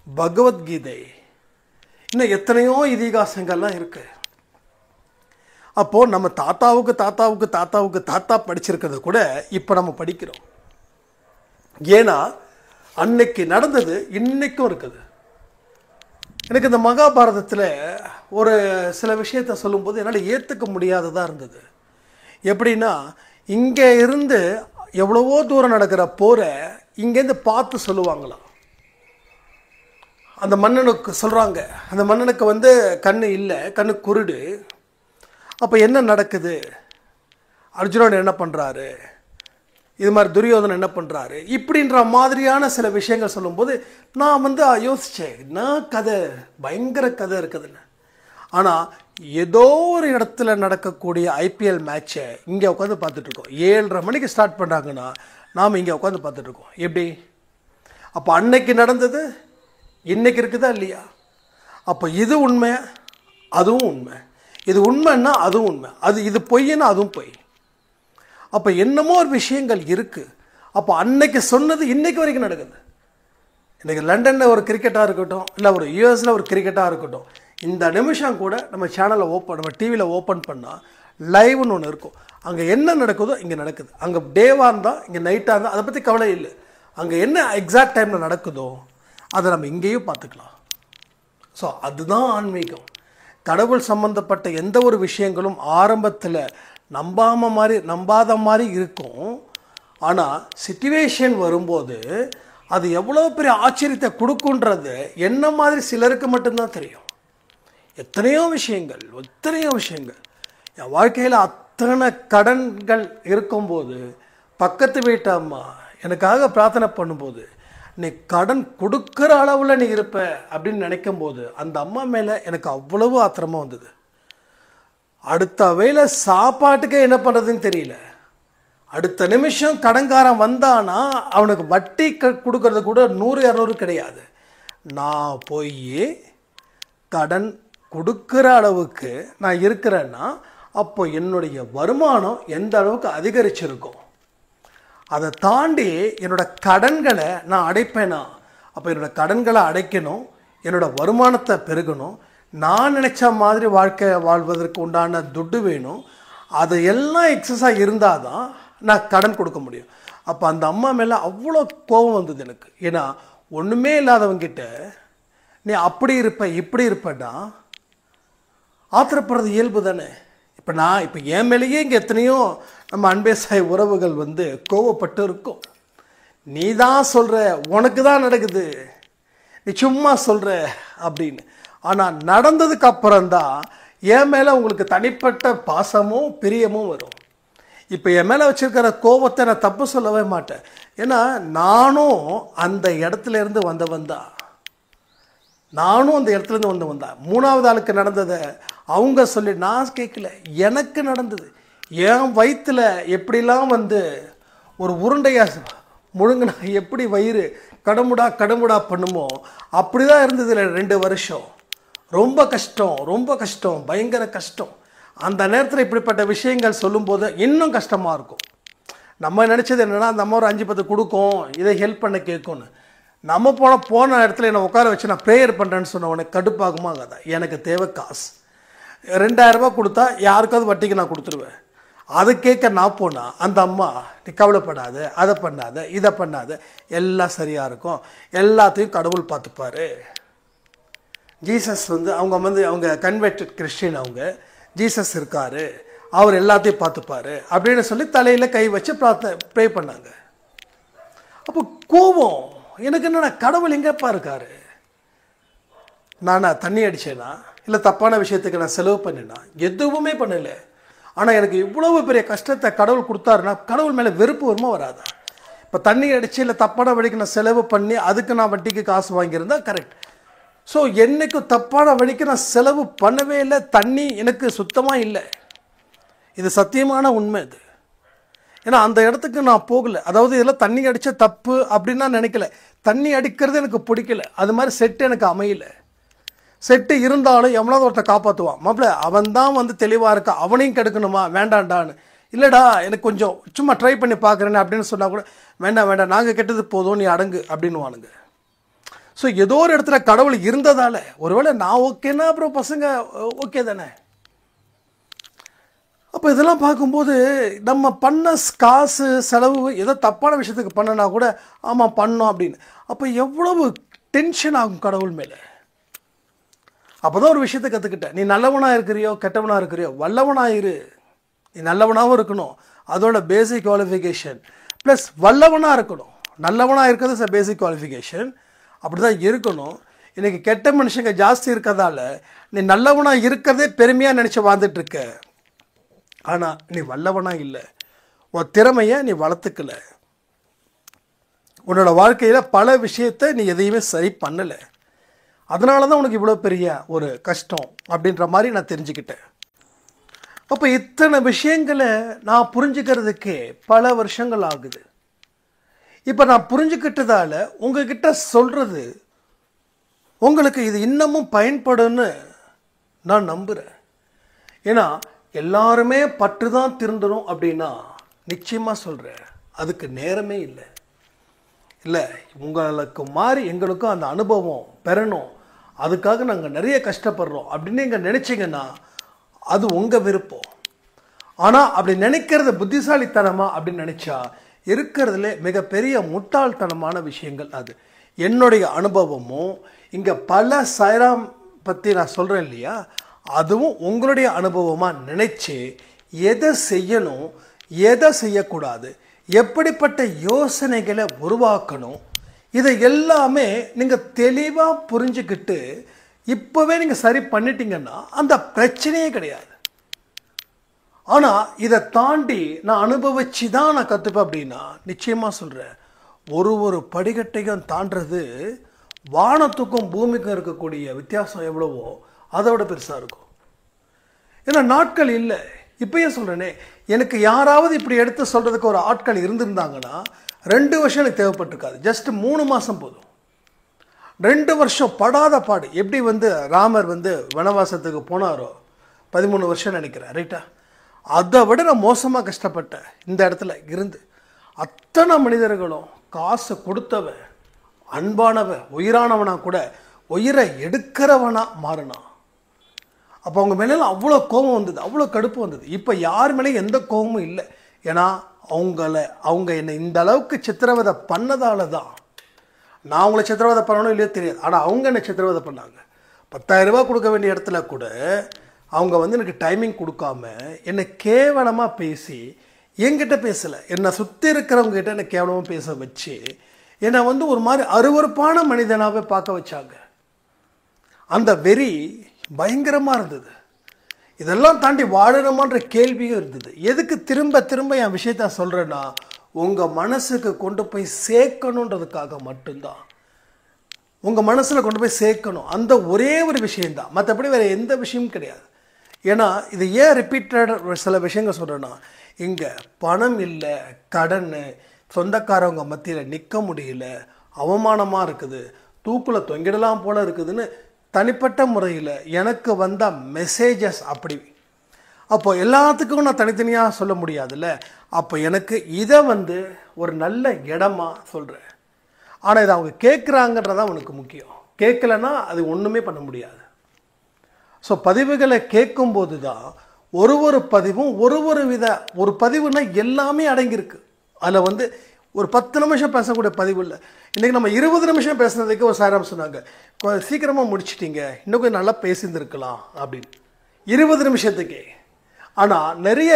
பகவத்கீதை, இன்னும் எத்தனையோ இதிகாசங்கள்லாம் இருக்கு. அப்போது நம்ம தாத்தா படிச்சிருக்கிறது கூட இப்போ நம்ம படிக்கிறோம். ஏன்னா அன்னைக்கு நடந்தது இன்னைக்கும் இருக்குது. எனக்கு இந்த மகாபாரதத்தில் ஒரு சில விஷயத்தை சொல்லும்போது என்னால் ஏற்றுக்க முடியாததாக இருந்தது. எப்படின்னா, இங்கே இருந்து எவ்வளவோ தூரம் நடக்கிற போரை இங்கேருந்து பார்த்து சொல்லுவாங்களாம். அந்த மன்னனுக்கு சொல்கிறாங்க, அந்த மன்னனுக்கு கண்ணு இல்லை, கண்ணு குருடு. அப்போ என்ன நடக்குது, அர்ஜுனன் என்ன பண்ணுறாரு, இது மாதிரி துரியோதனன் என்ன பண்ணுறாரு இப்படின்ற மாதிரியான சில விஷயங்கள் சொல்லும்போது நான் வந்து யோசித்தேன், என்ன கதை, பயங்கர கதை இருக்குதுன்னு. ஆனால் ஏதோ ஒரு இடத்துல நடக்கக்கூடிய ஐபிஎல் மேட்சை இங்கே உட்காந்து பார்த்துட்ருக்கோம். 7:30 மணிக்கு ஸ்டார்ட் பண்ணுறாங்கன்னா நாம் இங்கே உட்காந்து பார்த்துட்ருக்கோம். எப்படி? அப்போ அன்னைக்கு நடந்தது இன்னைக்கு இருக்குதா இல்லையா? அப்போ இது உண்மை, அதுவும் உண்மை. இது உண்மைன்னா அதுவும் உண்மை, இது பொய்ன்னா அதுவும் பொய். அப்போ என்னமோ ஒரு விஷயங்கள் இருக்குது. அப்போ அன்னைக்கு சொன்னது இன்னைக்கு வரைக்கும் நடக்குது. இன்றைக்கி லண்டனில் ஒரு கிரிக்கெட்டாக இருக்கட்டும், இல்லை ஒரு யூஎஸில் ஒரு கிரிக்கெட்டாக இருக்கட்டும், இந்த நிமிஷம் கூட நம்ம சேனலை நம்ம டிவியில் ஓப்பன் பண்ணால் லைவ்னு ஒன்று இருக்கும். அங்கே என்ன நடக்குதோ இங்கே நடக்குது. அங்கே டேவாக இருந்தால் இங்கே நைட்டாக இருந்தால் அதை பற்றி கவலை இல்லை. அங்கே என்ன எக்ஸாக்ட் டைமில் நடக்குதோ அதை நம்ம இங்கேயும் பார்த்துக்கலாம். ஸோ அதுதான் ஆன்மீகம். கடவுள் சம்பந்தப்பட்ட எந்த ஒரு விஷயங்களும் ஆரம்பத்தில் நம்பாத மாதிரி இருக்கும். ஆனால் சிச்சுவேஷன் வரும்போது அது எவ்வளோ பெரிய ஆச்சரியத்தை கொடுக்குன்றது என்ன மாதிரி சிலருக்கு மட்டும்தான் தெரியும். எத்தனையோ விஷயங்கள் என் வாழ்க்கையில் அத்தனை கடன்கள் இருக்கும்போது பக்கத்து வீட்டு அம்மா எனக்காக பிரார்த்தனை பண்ணும்போது நீ கடன் கொடுக்குற அளவில் நீ இருப்ப அப்படின்னு நினைக்கும் போது அந்த அம்மா மேலே எனக்கு அவ்வளவு ஆத்திரமாக வந்தது. அடுத்த வேளை சாப்பாட்டுக்கே என்ன பண்ணுறதுன்னு தெரியல. அடுத்த நிமிஷம் கடன்காரன் வந்தானா அவனுக்கு வட்டி கொடுக்கறது கூட 100-200 கிடையாது. நான் போய் கடன் கொடுக்குற அளவுக்கு நான் இருக்கிறேன்னா அப்போ என்னுடைய வருமானம் எந்த அளவுக்கு அதிகரிச்சிருக்கும். அதை தாண்டி என்னோட கடன்களை நான் அடைப்பேனா? அப்போ என்னோட கடன்களை அடைக்கணும், என்னோட வருமானத்தை பெருகணும், நான் நினச்ச மாதிரி வாழ்க்கை வாழ்வதற்கு உண்டான துட்டு வேணும். அது எல்லாம் எக்ஸஸாக இருந்தால் தான் நான் கடன் கொடுக்க முடியும். அப்போ அந்த அம்மா மேலே அவ்வளோ கோபம் வந்தது எனக்கு. ஏன்னா ஒன்றுமே இல்லாதவங்கிட்ட நீ அப்படி இருப்ப இப்படி இருப்பேன்னா ஆத்திரப்படுறது இயல்பு தானே. இப்போ என் மேலேயே இங்கே எத்தனையோ நம்ம அன்பே சாய் உறவுகள் வந்து கோவப்பட்டு இருக்கும். நீ தான் சொல்கிற, உனக்கு தான் நடக்குது, நீ சும்மா சொல்கிற அப்படின்னு. ஆனால் நடந்ததுக்கு அப்புறம்தான் என் மேலே உங்களுக்கு தனிப்பட்ட பாசமும் பிரியமும் வரும். இப்போ என் மேலே வச்சுருக்கிற கோபத்தை நான் தப்பு சொல்லவே மாட்டேன். ஏன்னா நானும் அந்த இடத்துலேருந்து வந்தவன் தான். மூணாவது ஆளுக்கு நடந்ததை அவங்க சொல்லி நான் கேட்கல, எனக்கு நடந்தது. என் வயிற்றில் எப்படிலாம் வந்து ஒரு உருண்டையாக முழுங்கினா எப்படி வயிறு கடமுடா பண்ணுமோ அப்படி தான் இருந்தது. 2 வருஷம் ரொம்ப கஷ்டம், பயங்கர கஷ்டம். அந்த நேரத்தில் இப்படிப்பட்ட விஷயங்கள் சொல்லும்போது இன்னும் கஷ்டமாக இருக்கும். நம்ம நினச்சது என்னென்னா அந்த அம்மா ஒரு 5-10 கொடுக்கும், இதை ஹெல்ப் பண்ண கேட்கும்னு. நம்ம போன இடத்துல என்னை உட்கார வச்சு நான் ப்ரேயர் பண்ணுறேன்னு சொன்ன உனக்கு கடுப்பாகுமா? கதை எனக்கு தேவை காசு. 2000 ரூபா கொடுத்தா யாருக்காவது வட்டிக்கு நான் கொடுத்துருவேன். அதை கேட்க நான் போனால் அந்த அம்மா நீ கவலைப்படாத, அதை பண்ணாத, இதை பண்ணாத, எல்லாம் சரியாக இருக்கும், எல்லாத்தையும் கடவுள் பார்த்துப்பாரு. ஜீசஸ் வந்து அவங்க கன்வெர்டட் கிறிஸ்டின், அவங்க ஜீசஸ் இருக்காரு, அவர் எல்லாத்தையும் பார்த்துப்பாரு அப்படின்னு சொல்லி தலையில் கை வச்சு ப்ரே பண்ணாங்க. அப்போ கோபம் எனக்கு என்னன்னா, கடவுள் எங்கேப்பா இருக்காரு? நானா தண்ணி அடித்தேனா, இல்லை தப்பான விஷயத்துக்கு நான் செலவு பண்ணினா? எதுவுமே பண்ணலை. ஆனால் எனக்கு இவ்வளவு பெரிய கஷ்டத்தை கடவுள் கொடுத்தாருன்னா கடவுள் மேலே வெறுப்பு வருமா வராதா? இப்போ தண்ணி அடித்து இல்லை தப்பான வழிக்கு நான் செலவு பண்ணி அதுக்கு நான் வட்டிக்கு காசு வாங்கியிருந்தா கரெக்ட். ஸோ என்னைக்கும் தப்பான வழிக்கு நான் செலவு பண்ணவே இல்லை. தண்ணி எனக்கு சுத்தமாக இல்லை. இது சத்தியமான உண்மை. இது ஏன்னா அந்த இடத்துக்கு நான் போகலை. அதாவது இதெல்லாம் தண்ணி அடித்த தப்பு அப்படின்னு நான் நினைக்கல. தண்ணி அடிக்கிறது எனக்கு பிடிக்கல. அது மாதிரி செட்டு எனக்கு அமையல. செட்டு இருந்தாலும் எவனாவது ஒருத்தர் காப்பாற்றுவான். மாப்பிள்ள அவன் தான் வந்து தெளிவாக இருக்கா, அவனையும் கெடுக்கணுமா? வேண்டாண்டான்னு. இல்லைடா எனக்கு கொஞ்சம் சும்மா ட்ரை பண்ணி பார்க்குறேன்னு அப்படின்னு சொன்னால் கூட வேண்டாம் நாங்கள் கெட்டது போதும், நீ அடங்கு அப்படின்னுவானுங்க. ஸோ ஏதோ ஒரு இடத்துல கடவுள் இருந்ததால் ஒருவேளை நான் ஓகேன்னா அப்புறம் பசங்க ஓகே தானே. அப்போ இதெல்லாம் பார்க்கும்போது நம்ம பண்ண காசு செலவு ஏதோ தப்பான விஷயத்துக்கு பண்ணனா கூட ஆமாம் பண்ணோம் அப்படின்னு. அப்போ எவ்வளவு டென்ஷன் ஆகும் கடவுள் மேலே. அப்போ தான் ஒரு விஷயத்தை கற்றுக்கிட்டேன். நீ நல்லவனாக இருக்கிறியோ கெட்டவனாக இருக்கிறியோ வல்லவனாயிரு. நீ நல்லவனாகவும் இருக்கணும், அதோட பேசிக் குவாலிஃபிகேஷன். ப்ளஸ் வல்லவனாக இருக்கணும். நல்லவனாக இருக்கிறது பேசிக் குவாலிஃபிகேஷன். அப்படி தான் இருக்கணும். இன்றைக்கி கெட்ட மனுஷங்க ஜாஸ்தி இருக்கிறதால நீ நல்லவனாக இருக்கிறதே பெருமையாக நினச்சி வாழ்ந்துட்டுருக்க. ஆனால் நீ வல்லவனாக இல்லை. உன் திறமையை நீ வளர்த்துக்கல, உன்னோட வாழ்க்கையில் பல விஷயத்தை நீ எதையுமே சரி பண்ணலை, அதனால தான் உனக்கு இவ்வளோ பெரிய ஒரு கஷ்டம் அப்படின்ற மாதிரி நான் தெரிஞ்சுக்கிட்டேன். அப்போ இத்தனை விஷயங்களை நான் புரிஞ்சுக்கிறதுக்கே பல வருஷங்கள் ஆகுது. இப்போ நான் புரிஞ்சுக்கிட்டதால உங்ககிட்ட சொல்கிறது உங்களுக்கு இது இன்னமும் பயன்படுன்னு நான் நம்புகிறேன். ஏன்னா எல்லாருமே பற்று தான் திருந்தணும் அப்படின்னா நிச்சயமாக சொல்கிறேன், அதுக்கு நேரமே இல்லை. இல்லை, உங்களுக்கு மாதிரி எங்களுக்கும் அந்த அனுபவம் பெறணும், அதுக்காக நாங்கள் நிறைய கஷ்டப்படுறோம் அப்படின்னு நீங்கள் நினச்சிங்கன்னா அது உங்கள் விருப்பம். ஆனால் அப்படி நினைக்கிறது புத்திசாலித்தனமா அப்படின்னு நினச்சா இருக்கிறதுல மிகப்பெரிய முட்டாள்தனமான விஷயங்கள் அது. என்னுடைய அனுபவமும் இங்கே பல சாய்ராம் பற்றி நான் சொல்கிறேன் இல்லையா, அதுவும் உங்களுடைய அனுபவமாக நினச்சி எதை செய்யணும் எதை செய்யக்கூடாது, எப்படிப்பட்ட யோசனைகளை உருவாக்கணும், இதை எல்லாமே நீங்கள் தெளிவாக புரிஞ்சுக்கிட்டு இப்போவே நீங்கள் சரி பண்ணிட்டீங்கன்னா அந்த பிரச்சனையே கிடையாது. ஆனால் இதை தாண்டி நான் அனுபவிச்சு தான் நான் கற்றுப்பேன் அப்படின்னா நிச்சயமாக சொல்கிறேன், ஒரு படிக்கட்டையும் தாண்டது வானத்துக்கும் பூமிக்கும் இருக்கக்கூடிய வித்தியாசம் எவ்வளவோ அதை விட பெருசாக இருக்கும். ஏன்னா நாட்கள் இல்லை. இப்பயே சொல்கிறேனே, எனக்கு யாராவது இப்படி எடுத்து சொல்கிறதுக்கு ஒரு ஆட்கள் இருந்திருந்தாங்கன்னா 2 வருஷம் எனக்கு தேவைப்பட்டிருக்காது, ஜஸ்ட் 3 மாதம் போதும். 2 வருஷம் படாத பாடு. எப்படி ராமர் வனவாசத்துக்கு போனாரோ 13 வருஷம் நினைக்கிறேன், ரைட்டா? அதை விட நான் மோசமாக கஷ்டப்பட்டேன் இந்த இடத்துல இருந்து. அத்தனை மனிதர்களும் காசு கொடுத்தவன், அன்பானவன், உயிரானவனா கூட உயிரை எடுக்கிறவனா மாறினான். அப்போ அவங்க மேலாம் அவ்வளோ கோபம் வந்தது, அவ்வளோ கடுப்பு வந்தது. இப்போ யார் மேலேயும் எந்த கோபமும் இல்லை. ஏன்னா அவங்க என்னை இந்த அளவுக்கு சித்திரவதை பண்ணதால தான். நான் அவங்கள சித்திரவதை பண்ணணும் இல்லையோ தெரியாது, ஆனால் அவங்க என்னை சித்திரவதை பண்ணாங்க. 10,000 ரூபா கொடுக்க வேண்டிய இடத்துல கூட அவங்க எனக்கு டைமிங் கொடுக்காம என்னை கேவலமாக பேசி, என்கிட்ட பேசலை, என்னை சுற்றி இருக்கிறவங்க கிட்ட என்னை கேவலமாக பேச வச்சு என்னை ஒரு மாதிரி அருவருப்பான மனிதனாகவே பார்க்க வச்சாங்க. அந்த வெறி பயங்கரமாக இருந்தது. இதெல்லாம் தாண்டி வாழணுமான்ற கேள்வியும் இருந்தது. எதுக்கு திரும்ப திரும்ப என் விஷயத்த சொல்கிறேன்னா, உங்கள் மனசுக்கு கொண்டு போய் சேர்க்கணுன்றதுக்காக மட்டும்தான். உங்கள் மனசில் கொண்டு போய் சேர்க்கணும், அந்த ஒரே ஒரு விஷயந்தான், மற்றபடி வேறு எந்த விஷயமும் கிடையாது. ஏன்னா இது ஏன் ரிப்பீட்டட் சில விஷயங்கள் சொல்கிறேன்னா, இங்கே பணம் இல்லை, கடன், சொந்தக்காரவங்க மத்தியில் நிற்க முடியல, அவமானமாக இருக்குது, தூக்கில் தொங்கிடலாம் போல இருக்குதுன்னு தனிப்பட்ட முறையில் எனக்கு வந்த மெசேஜஸ் அப்படி. அப்போ எல்லாத்துக்கும் நான் தனித்தனியாக சொல்ல முடியாதுல்ல. அப்போ எனக்கு இதை ஒரு நல்ல இடமா சொல்கிறேன். ஆனால் இதை அவங்க கேட்குறாங்கன்றதான் உனக்கு முக்கியம். கேட்கலன்னா அது ஒன்றுமே பண்ண முடியாது. ஸோ பதிவுகளை கேட்கும்போது தான் ஒரு பதிவும் ஒரு பதிவுனா எல்லாமே அடங்கியிருக்கு. அதில் ஒரு 10 நிமிஷம் பேசக்கூடிய பதிவு இல்லை. இன்றைக்கி நம்ம 20 நிமிஷம் பேசுனதுக்கு ஒரு சாரம் சொன்னாங்க, சீக்கிரமாக முடிச்சிட்டிங்க, இன்னும் கொஞ்சம் நல்லா பேசியிருந்துருக்கலாம் அப்படின்னு 20 நிமிஷத்துக்கே. ஆனால் நிறைய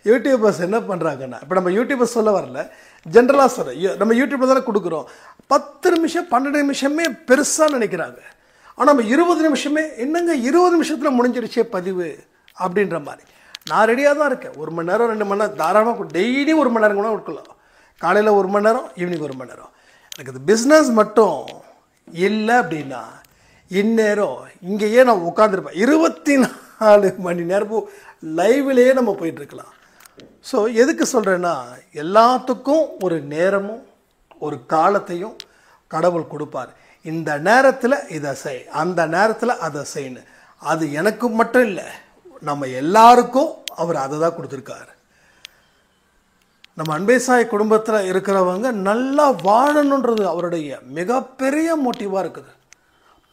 யூடியூபர்ஸ் என்ன பண்ணுறாங்கன்னா, இப்போ நம்ம யூடியூபர்ஸ் சொல்ல வரல, ஜென்ரலாக சொல்கிறேன், நம்ம யூடியூப்பில் தானே கொடுக்குறோம், 10 நிமிஷம் 12 நிமிஷமே பெருசாக நினைக்கிறாங்க. ஆனால் நம்ம 20 நிமிஷமே என்னங்க 20 நிமிஷத்தில் முடிஞ்சிருச்சே பதிவு அப்படின்ற மாதிரி. நான் ரெடியாக தான் இருக்கேன். 1 மணி நேரம் 2 மணி நேரம் தாராளமாக டெய்லி 1 மணி நேரம் கூட கொடுக்கலாம். காலையில் 1 மணி நேரம், ஈவினிங் 1 மணி நேரம். எனக்கு இது பிஸ்னஸ் மட்டும் இல்லை அப்படின்னா இந்நேரம் இங்கேயே நான் உட்காந்துருப்பேன். 24 மணி நேரமும் லைவ்லேயே நம்ம போயிட்டுருக்கலாம். ஸோ எதுக்கு சொல்கிறேன்னா, எல்லாத்துக்கும் ஒரு நேரமும் ஒரு காலத்தையும் கடவுள் கொடுப்பார். இந்த நேரத்தில் இதை செய், அந்த நேரத்தில் அதை செய்யணும். அது எனக்கு மட்டும் இல்லை, நம்ம எல்லாருக்கும் அவர் அதை தான் கொடுத்துருக்காரு. நம்ம அன்பே சாய் குடும்பத்தில் இருக்கிறவங்க நல்லா வாழணுன்றது அவருடைய மிகப்பெரிய மோட்டிவாக இருக்குது.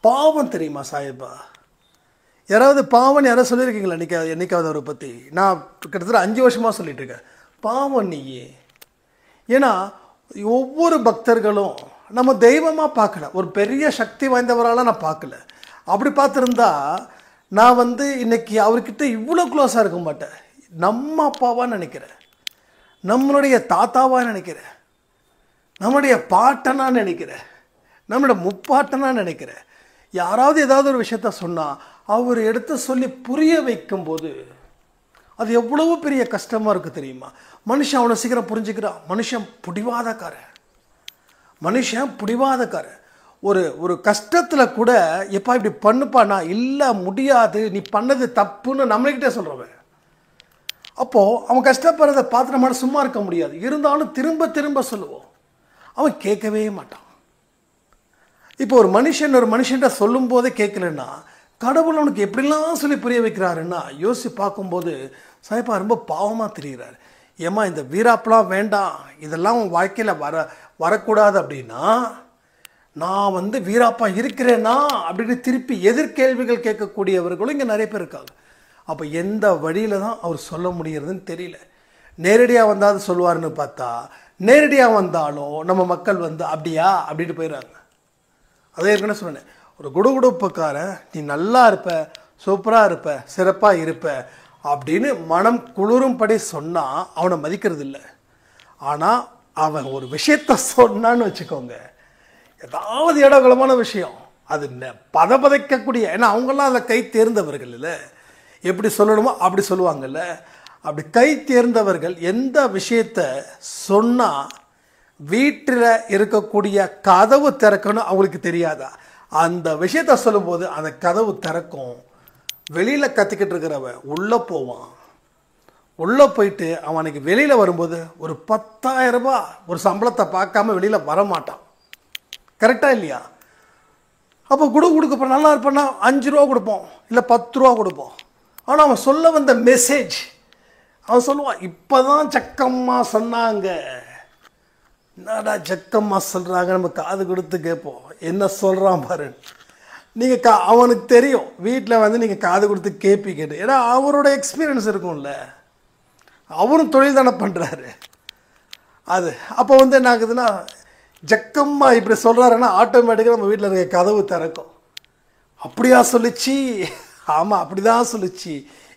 பாவம் தெரியுமா சாயப்பா? யாராவது பாவம் யாராவது சொல்லியிருக்கீங்களா என்னைக்காவது அவரை பற்றி? நான் கிட்டத்தட்ட 5 வருஷமாக சொல்லிட்டு இருக்கேன், பாவம் நீயே. ஏன்னா ஒவ்வொரு பக்தர்களும் நம்ம தெய்வமாக பார்க்கல, ஒரு பெரிய சக்தி வாய்ந்தவரால் நான் பார்க்கல. அப்படி பார்த்துருந்தா நான் இன்னைக்கு அவர்கிட்ட இவ்வளோ க்ளோஸாக இருக்க மாட்டேன். நம்ம அப்பாவாக நினைக்கிறேன், நம்மளுடைய தாத்தாவாக நினைக்கிறேன், நம்மளுடைய பாட்டனாக நினைக்கிறேன், நம்மளோட முப்பாட்டனாக நினைக்கிறேன். யாராவது ஏதாவது ஒரு விஷயத்த சொன்னால் அவர் எடுத்து சொல்லி புரிய வைக்கும்போது அது எவ்வளவு பெரிய கஷ்டமாக இருக்குது தெரியுமா? மனுஷன் அவனை சீக்கிரம் புரிஞ்சுக்கிறான். மனுஷன் பிடிவாதக்காரன். ஒரு கஷ்டத்தில் கூட எப்பா இப்படி பண்ணுப்பானா, இல்லை முடியாது, நீ பண்ணது தப்புன்னு நம்மள்கிட்ட சொல்கிறவன். அப்போது அவன் கஷ்டப்படுறதை பார்த்து நம்மளால சும்மா இருக்க முடியாது. இருந்தாலும் திரும்ப திரும்ப சொல்லுவோம். அவன் கேட்கவே மாட்டான். இப்போ ஒரு மனுஷன்கிட்ட சொல்லும் போதே கேட்கலன்னா, கடவுள் அவனுக்கு எப்படிலாம் சொல்லி புரிய வைக்கிறாருன்னா யோசித்து பார்க்கும்போது சாய்ப்பா ரொம்ப பாவமாக தெரிகிறார். ஏம்மா இந்த வீராப்பெலாம் வேண்டாம், இதெல்லாம் உன் வாழ்க்கையில் வரக்கூடாது அப்படின்னா நான் வீராப்பா இருக்கிறேன்னா அப்படின்னு திருப்பி எதிர்கேள்விகள் கேட்கக்கூடியவர்களும் இங்கே நிறைய பேர் இருக்காங்க. அப்போ எந்த வழியில் தான் அவர் சொல்ல முடியறதுன்னு தெரியல. நேரடியாக வந்தால் சொல்லுவார்னு பார்த்தா, நேரடியாக வந்தாலும் நம்ம மக்கள் அப்படியா அப்படின்ட்டு போயிடுறாங்க. அதே ஏற்கனவே சொன்னேன், ஒரு குடுகுடுப்புக்காரன் நீ நல்லா இருப்ப, சூப்பராக இருப்ப, சிறப்பாக இருப்ப அப்படின்னு மனம் குளிரும்படி சொன்னால் அவனை மதிக்கிறது இல்லை. ஆனால் அவன் ஒரு விஷயத்த சொன்னான்னு வச்சுக்கோங்க, ஏதாவது இடகுலமான விஷயம், அது பதைக்கக்கூடிய, ஏன்னா அவங்களாம் அதை கை தேர்ந்தவர்கள் இல்லை, எப்படி சொல்லணுமோ அப்படி சொல்லுவாங்கல்ல. அப்படி கை தேர்ந்தவர்கள் எந்த விஷயத்த சொன்னால் வீட்டில் இருக்கக்கூடிய கதவு திறக்கணும் அவங்களுக்கு தெரியாதா? அந்த விஷயத்த சொல்லும்போது அந்த கதவு திறக்கும். வெளியில் கத்திக்கிட்டு இருக்கிறவன் உள்ளே போவான். உள்ளே போயிட்டு அவனுக்கு வெளியில் வரும்போது ஒரு 10,000 ரூபாய் ஒரு சம்பளத்தை பார்க்காம வெளியில் வரமாட்டான். கரெக்டாக இல்லையா? அப்போ கொடுக்க நல்லா இருப்பான்னா 5 ரூபா கொடுப்போம், இல்லை 10 ரூபா கொடுப்போம். ஆனால் அவன் சொல்ல வந்த மெசேஜ் அவன் சொல்லுவான், இப்போ தான் ஜக்கம்மா சொன்னாங்க. என்னடா ஜக்கம்மா சொல்கிறாங்க, நம்ம காது கொடுத்து கேட்போம், என்ன சொல்கிறான் பாரு. நீங்கள் அவனுக்கு தெரியும் வீட்டில் நீங்கள் காது கொடுத்து கேட்பீங்க, ஏன்னா அவரோட எக்ஸ்பீரியன்ஸ் இருக்கும்ல, அவரும் தொழில் தானே பண்ணுறாரு. அது அப்போ என்ன ஆகுதுன்னா, ஜக்கம்மா இப்படி சொல்கிறாருன்னா ஆட்டோமேட்டிக்காக நம்ம வீட்டில் இருக்க கதவு திறக்கும். அப்படியா சொல்லிச்சு? ஆமாம் அப்படி தான் சொல்லிச்சு.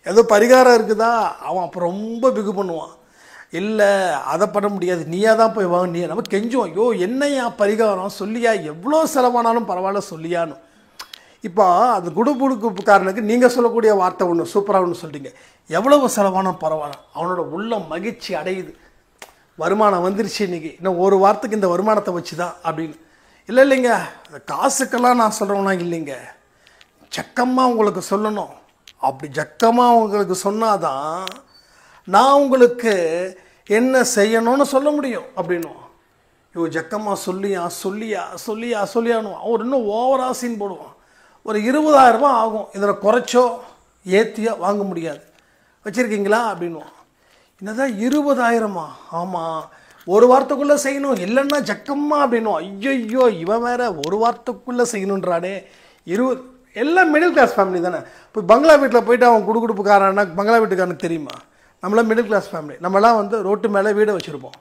ஏதோ பரிகாரம் இருக்குதா? அவன் அப்போ ரொம்ப பிகு பண்ணுவான். இல்லை அதை பண்ண முடியாது, நீயா தான் போய் வாங்க, நீ நம்ம கெஞ்சுவோம், ஐயோ என்னையா பரிகாரம் சொல்லியா, எவ்வளோ செலவானாலும் பரவாயில்ல சொல்லியான்னு. இப்போ அந்த குடுகுடுப்புக்காரனுக்கு நீங்கள் சொல்லக்கூடிய வார்த்தை ஒன்று சூப்பராக ஒன்று சொல்லிட்டீங்க, எவ்வளவு செலவானாலும் பரவாயில்ல, அவனோட உள்ள மகிழ்ச்சி அடையுது. வருமானம் வந்துருச்சு இன்றைக்கி, இன்னும் ஒரு வாரத்துக்கு இந்த வருமானத்தை வச்சு தான் அப்படின்னு. இல்லைங்க காசுக்கெல்லாம் நான் சொல்கிறவனா இல்லைங்க, ஜக்கமாக உங்களுக்கு சொல்லணும். அப்படி ஜக்கமாக உங்களுக்கு சொன்னாதான் நான் உங்களுக்கு என்ன செய்யணும்னு சொல்ல முடியும் அப்படின்னும். இவ ஜக்கமாக சொல்லியானும். அவர் இன்னும் ஓவராக சீன் போடுவான். ஒரு 20,000 ரூபாய் ஆகும், இதில் குறைச்சோ ஏற்றியோ வாங்க முடியாது, வச்சுருக்கீங்களா அப்படின்வான். என்னதான் 20,000? ஆமாம், ஒரு வாரத்துக்குள்ளே செய்யணும், இல்லைன்னா ஜக்கம்மா அப்படின்னும். ஐயோ இவன் வேற ஒரு வாரத்துக்குள்ளே செய்யணுன்றானே. எல்லாம் மிடில் கிளாஸ் ஃபேமிலி தானே. இப்போ பங்களா வீட்டில் போயிட்டு அவன் குடுகுடுப்புக்காரன்னா பங்களா வீட்டுக்காரனுக்கு தெரியுமா? நம்மளாம் மிடில் கிளாஸ் ஃபேமிலி, நம்மளாம் ரோட்டு மேலே வீடை வச்சுருப்போம்.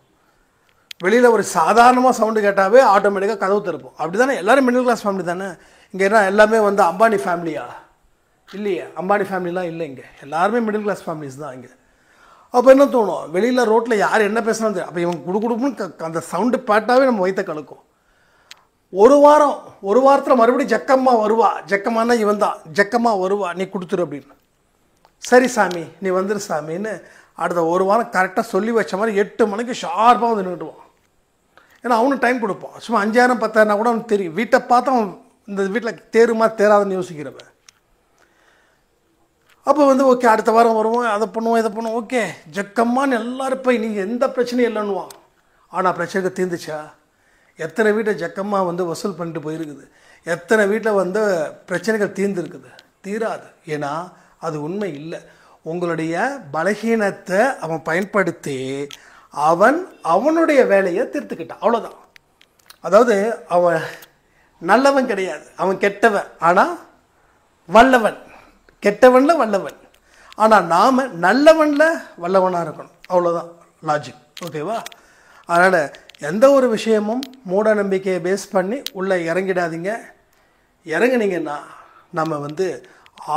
வெளியில் ஒரு சாதாரணமாக சவுண்டு கேட்டாவே ஆட்டோமேட்டிக்காக கதவு திறப்போம். அப்படி தானே எல்லோரும் மிடில் கிளாஸ் ஃபேமிலி தானே. இங்கே என்ன எல்லாமே அம்பானி ஃபேமிலியா? இல்லையே, அம்பானி ஃபேமிலிலாம் இல்லை இங்கே, எல்லாருமே மிடில் கிளாஸ் ஃபேமிலிஸ் தான் இங்கே. அப்போ என்ன தோணும், வெளியில் ரோட்டில் யார் என்ன பேசுனாலும் தெரியும். அப்போ இவன் குடுகுடுப்புன்னு அந்த சவுண்டு பாட்டாவே நம்ம வயிற்ற கலக்கும். ஒரு வாரத்தில் மறுபடியும் ஜக்கம்மா வருவா. ஜக்கம்மானா இவன் தான், ஜக்கம்மா வருவா, நீ கொடுத்துரு அப்படின்னு. சரி சாமி நீ வந்துரு சாமின்னு அடுத்த ஒரு வாரம் கரெக்டாக சொல்லி வச்ச மாதிரி 8 மணிக்கு ஷார்ப்பாக நின்றுடுவான். ஏன்னா அவனுக்கு டைம் கொடுப்பான். சும்மா 5,000 10,000 கூட அவனுக்கு தெரியும். வீட்டை பார்த்து அவன் இந்த வீட்டில் தேருமா தேராதுன்னு யோசிக்கிறவன். அப்போ ஓகே அடுத்த வாரம் வருவோம், அதை பண்ணுவோம் இதை பண்ணுவோம், ஓகே ஜக்கம்மான்னு எல்லோரும் போய் நீங்கள் எந்த பிரச்சனையும் இல்லைன்னுவான். ஆனால் பிரச்சனைக்கு தீர்ந்துச்சா? எத்தனை வீட்டை ஜக்கம்மா வசூல் பண்ணிட்டு போயிருக்குது, எத்தனை வீட்டில் பிரச்சனைகள் தீர்ந்துருக்குது? தீராது. ஏன்னா அது உண்மை இல்லை. உங்களுடைய பலகீனத்தை அவன் பயன்படுத்தி அவனுடைய வேலையை தீர்த்துக்கிட்டான், அவ்வளோதான். அதாவது அவன் நல்லவன் கிடையாது, அவன் கெட்டவன், ஆனால் வல்லவன். கெட்டவனில் வல்லவன், ஆனால் நாம் நல்லவனில் வல்லவனாக இருக்கணும், அவ்வளோதான் லாஜிக். ஓகேவா? அதனால் எந்த ஒரு விஷயமும் மூட நம்பிக்கையை பேஸ் பண்ணி உள்ளே இறங்கிடாதீங்க. இறங்குனீங்கன்னா நம்ம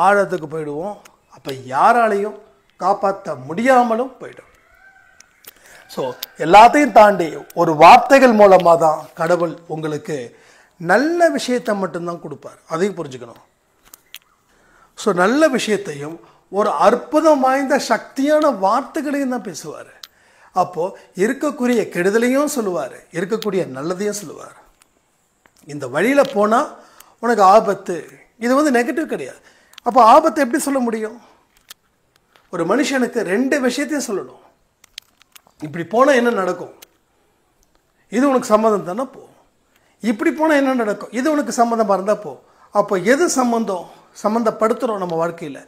ஆழத்துக்கு போயிடுவோம். அப்போ யாராலையும் காப்பாற்ற முடியாமலும் போயிடும். ஸோ எல்லாத்தையும் தாண்டி ஒரு வார்த்தைகள் மூலமாக தான் கடவுள் உங்களுக்கு நல்ல விஷயத்தை மட்டும்தான் கொடுப்பார், அதையும் புரிஞ்சுக்கணும். ஸோ நல்ல விஷயத்தையும் ஒரு அற்புதம் வாய்ந்த சக்தியான வார்த்தைகளையும் தான் பேசுவார். அப்போ இருக்கக்கூடிய கெடுதலையும் சொல்லுவார், இருக்கக்கூடிய நல்லதையும் சொல்லுவார். இந்த வழியில் போனால் உனக்கு ஆபத்து, இது நெகட்டிவ் கிடையாது. அப்போ ஆபத்தை எப்படி சொல்ல முடியும்? ஒரு மனுஷனுக்கு 2 விஷயத்தையும் சொல்லணும். இப்படி போனால் என்ன நடக்கும், இது உனக்கு சம்மதம் தானே போ. இப்படி போனால் என்ன நடக்கும், இது உனக்கு சம்மந்தமாக இருந்தால் போ. அப்போ எது சம்மந்தப்படுத்துகிறோம் நம்ம வாழ்க்கையில்?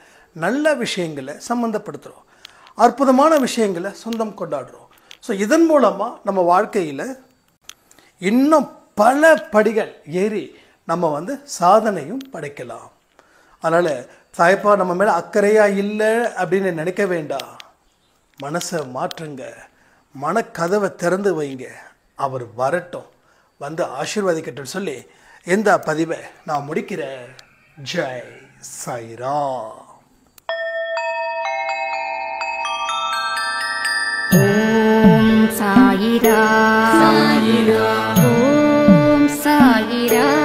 நல்ல விஷயங்களை சம்மந்தப்படுத்துகிறோம், அற்புதமான விஷயங்களை சொந்தம் கொண்டாடுறோம். ஸோ இதன் மூலமாக நம்ம வாழ்க்கையில் இன்னும் பல படிகள் ஏறி நம்ம சாதனையும் படைக்கலாம். அதனால் தாய்ப்பா நம்ம மேலே அக்கறையாக இல்லை அப்படின்னு நினைக்க வேண்டாம். மனசை மாற்றுங்க, மனக்கதவை திறந்து வைங்க, அவர் வரட்டும், ஆசீர்வதிக்கட்டும் சொல்லி இந்த பதிவை நான் முடிக்கிறேன். ஜெய் சாய்ராம். ஓம் சாயிராம். ஓம் சாயிராம்.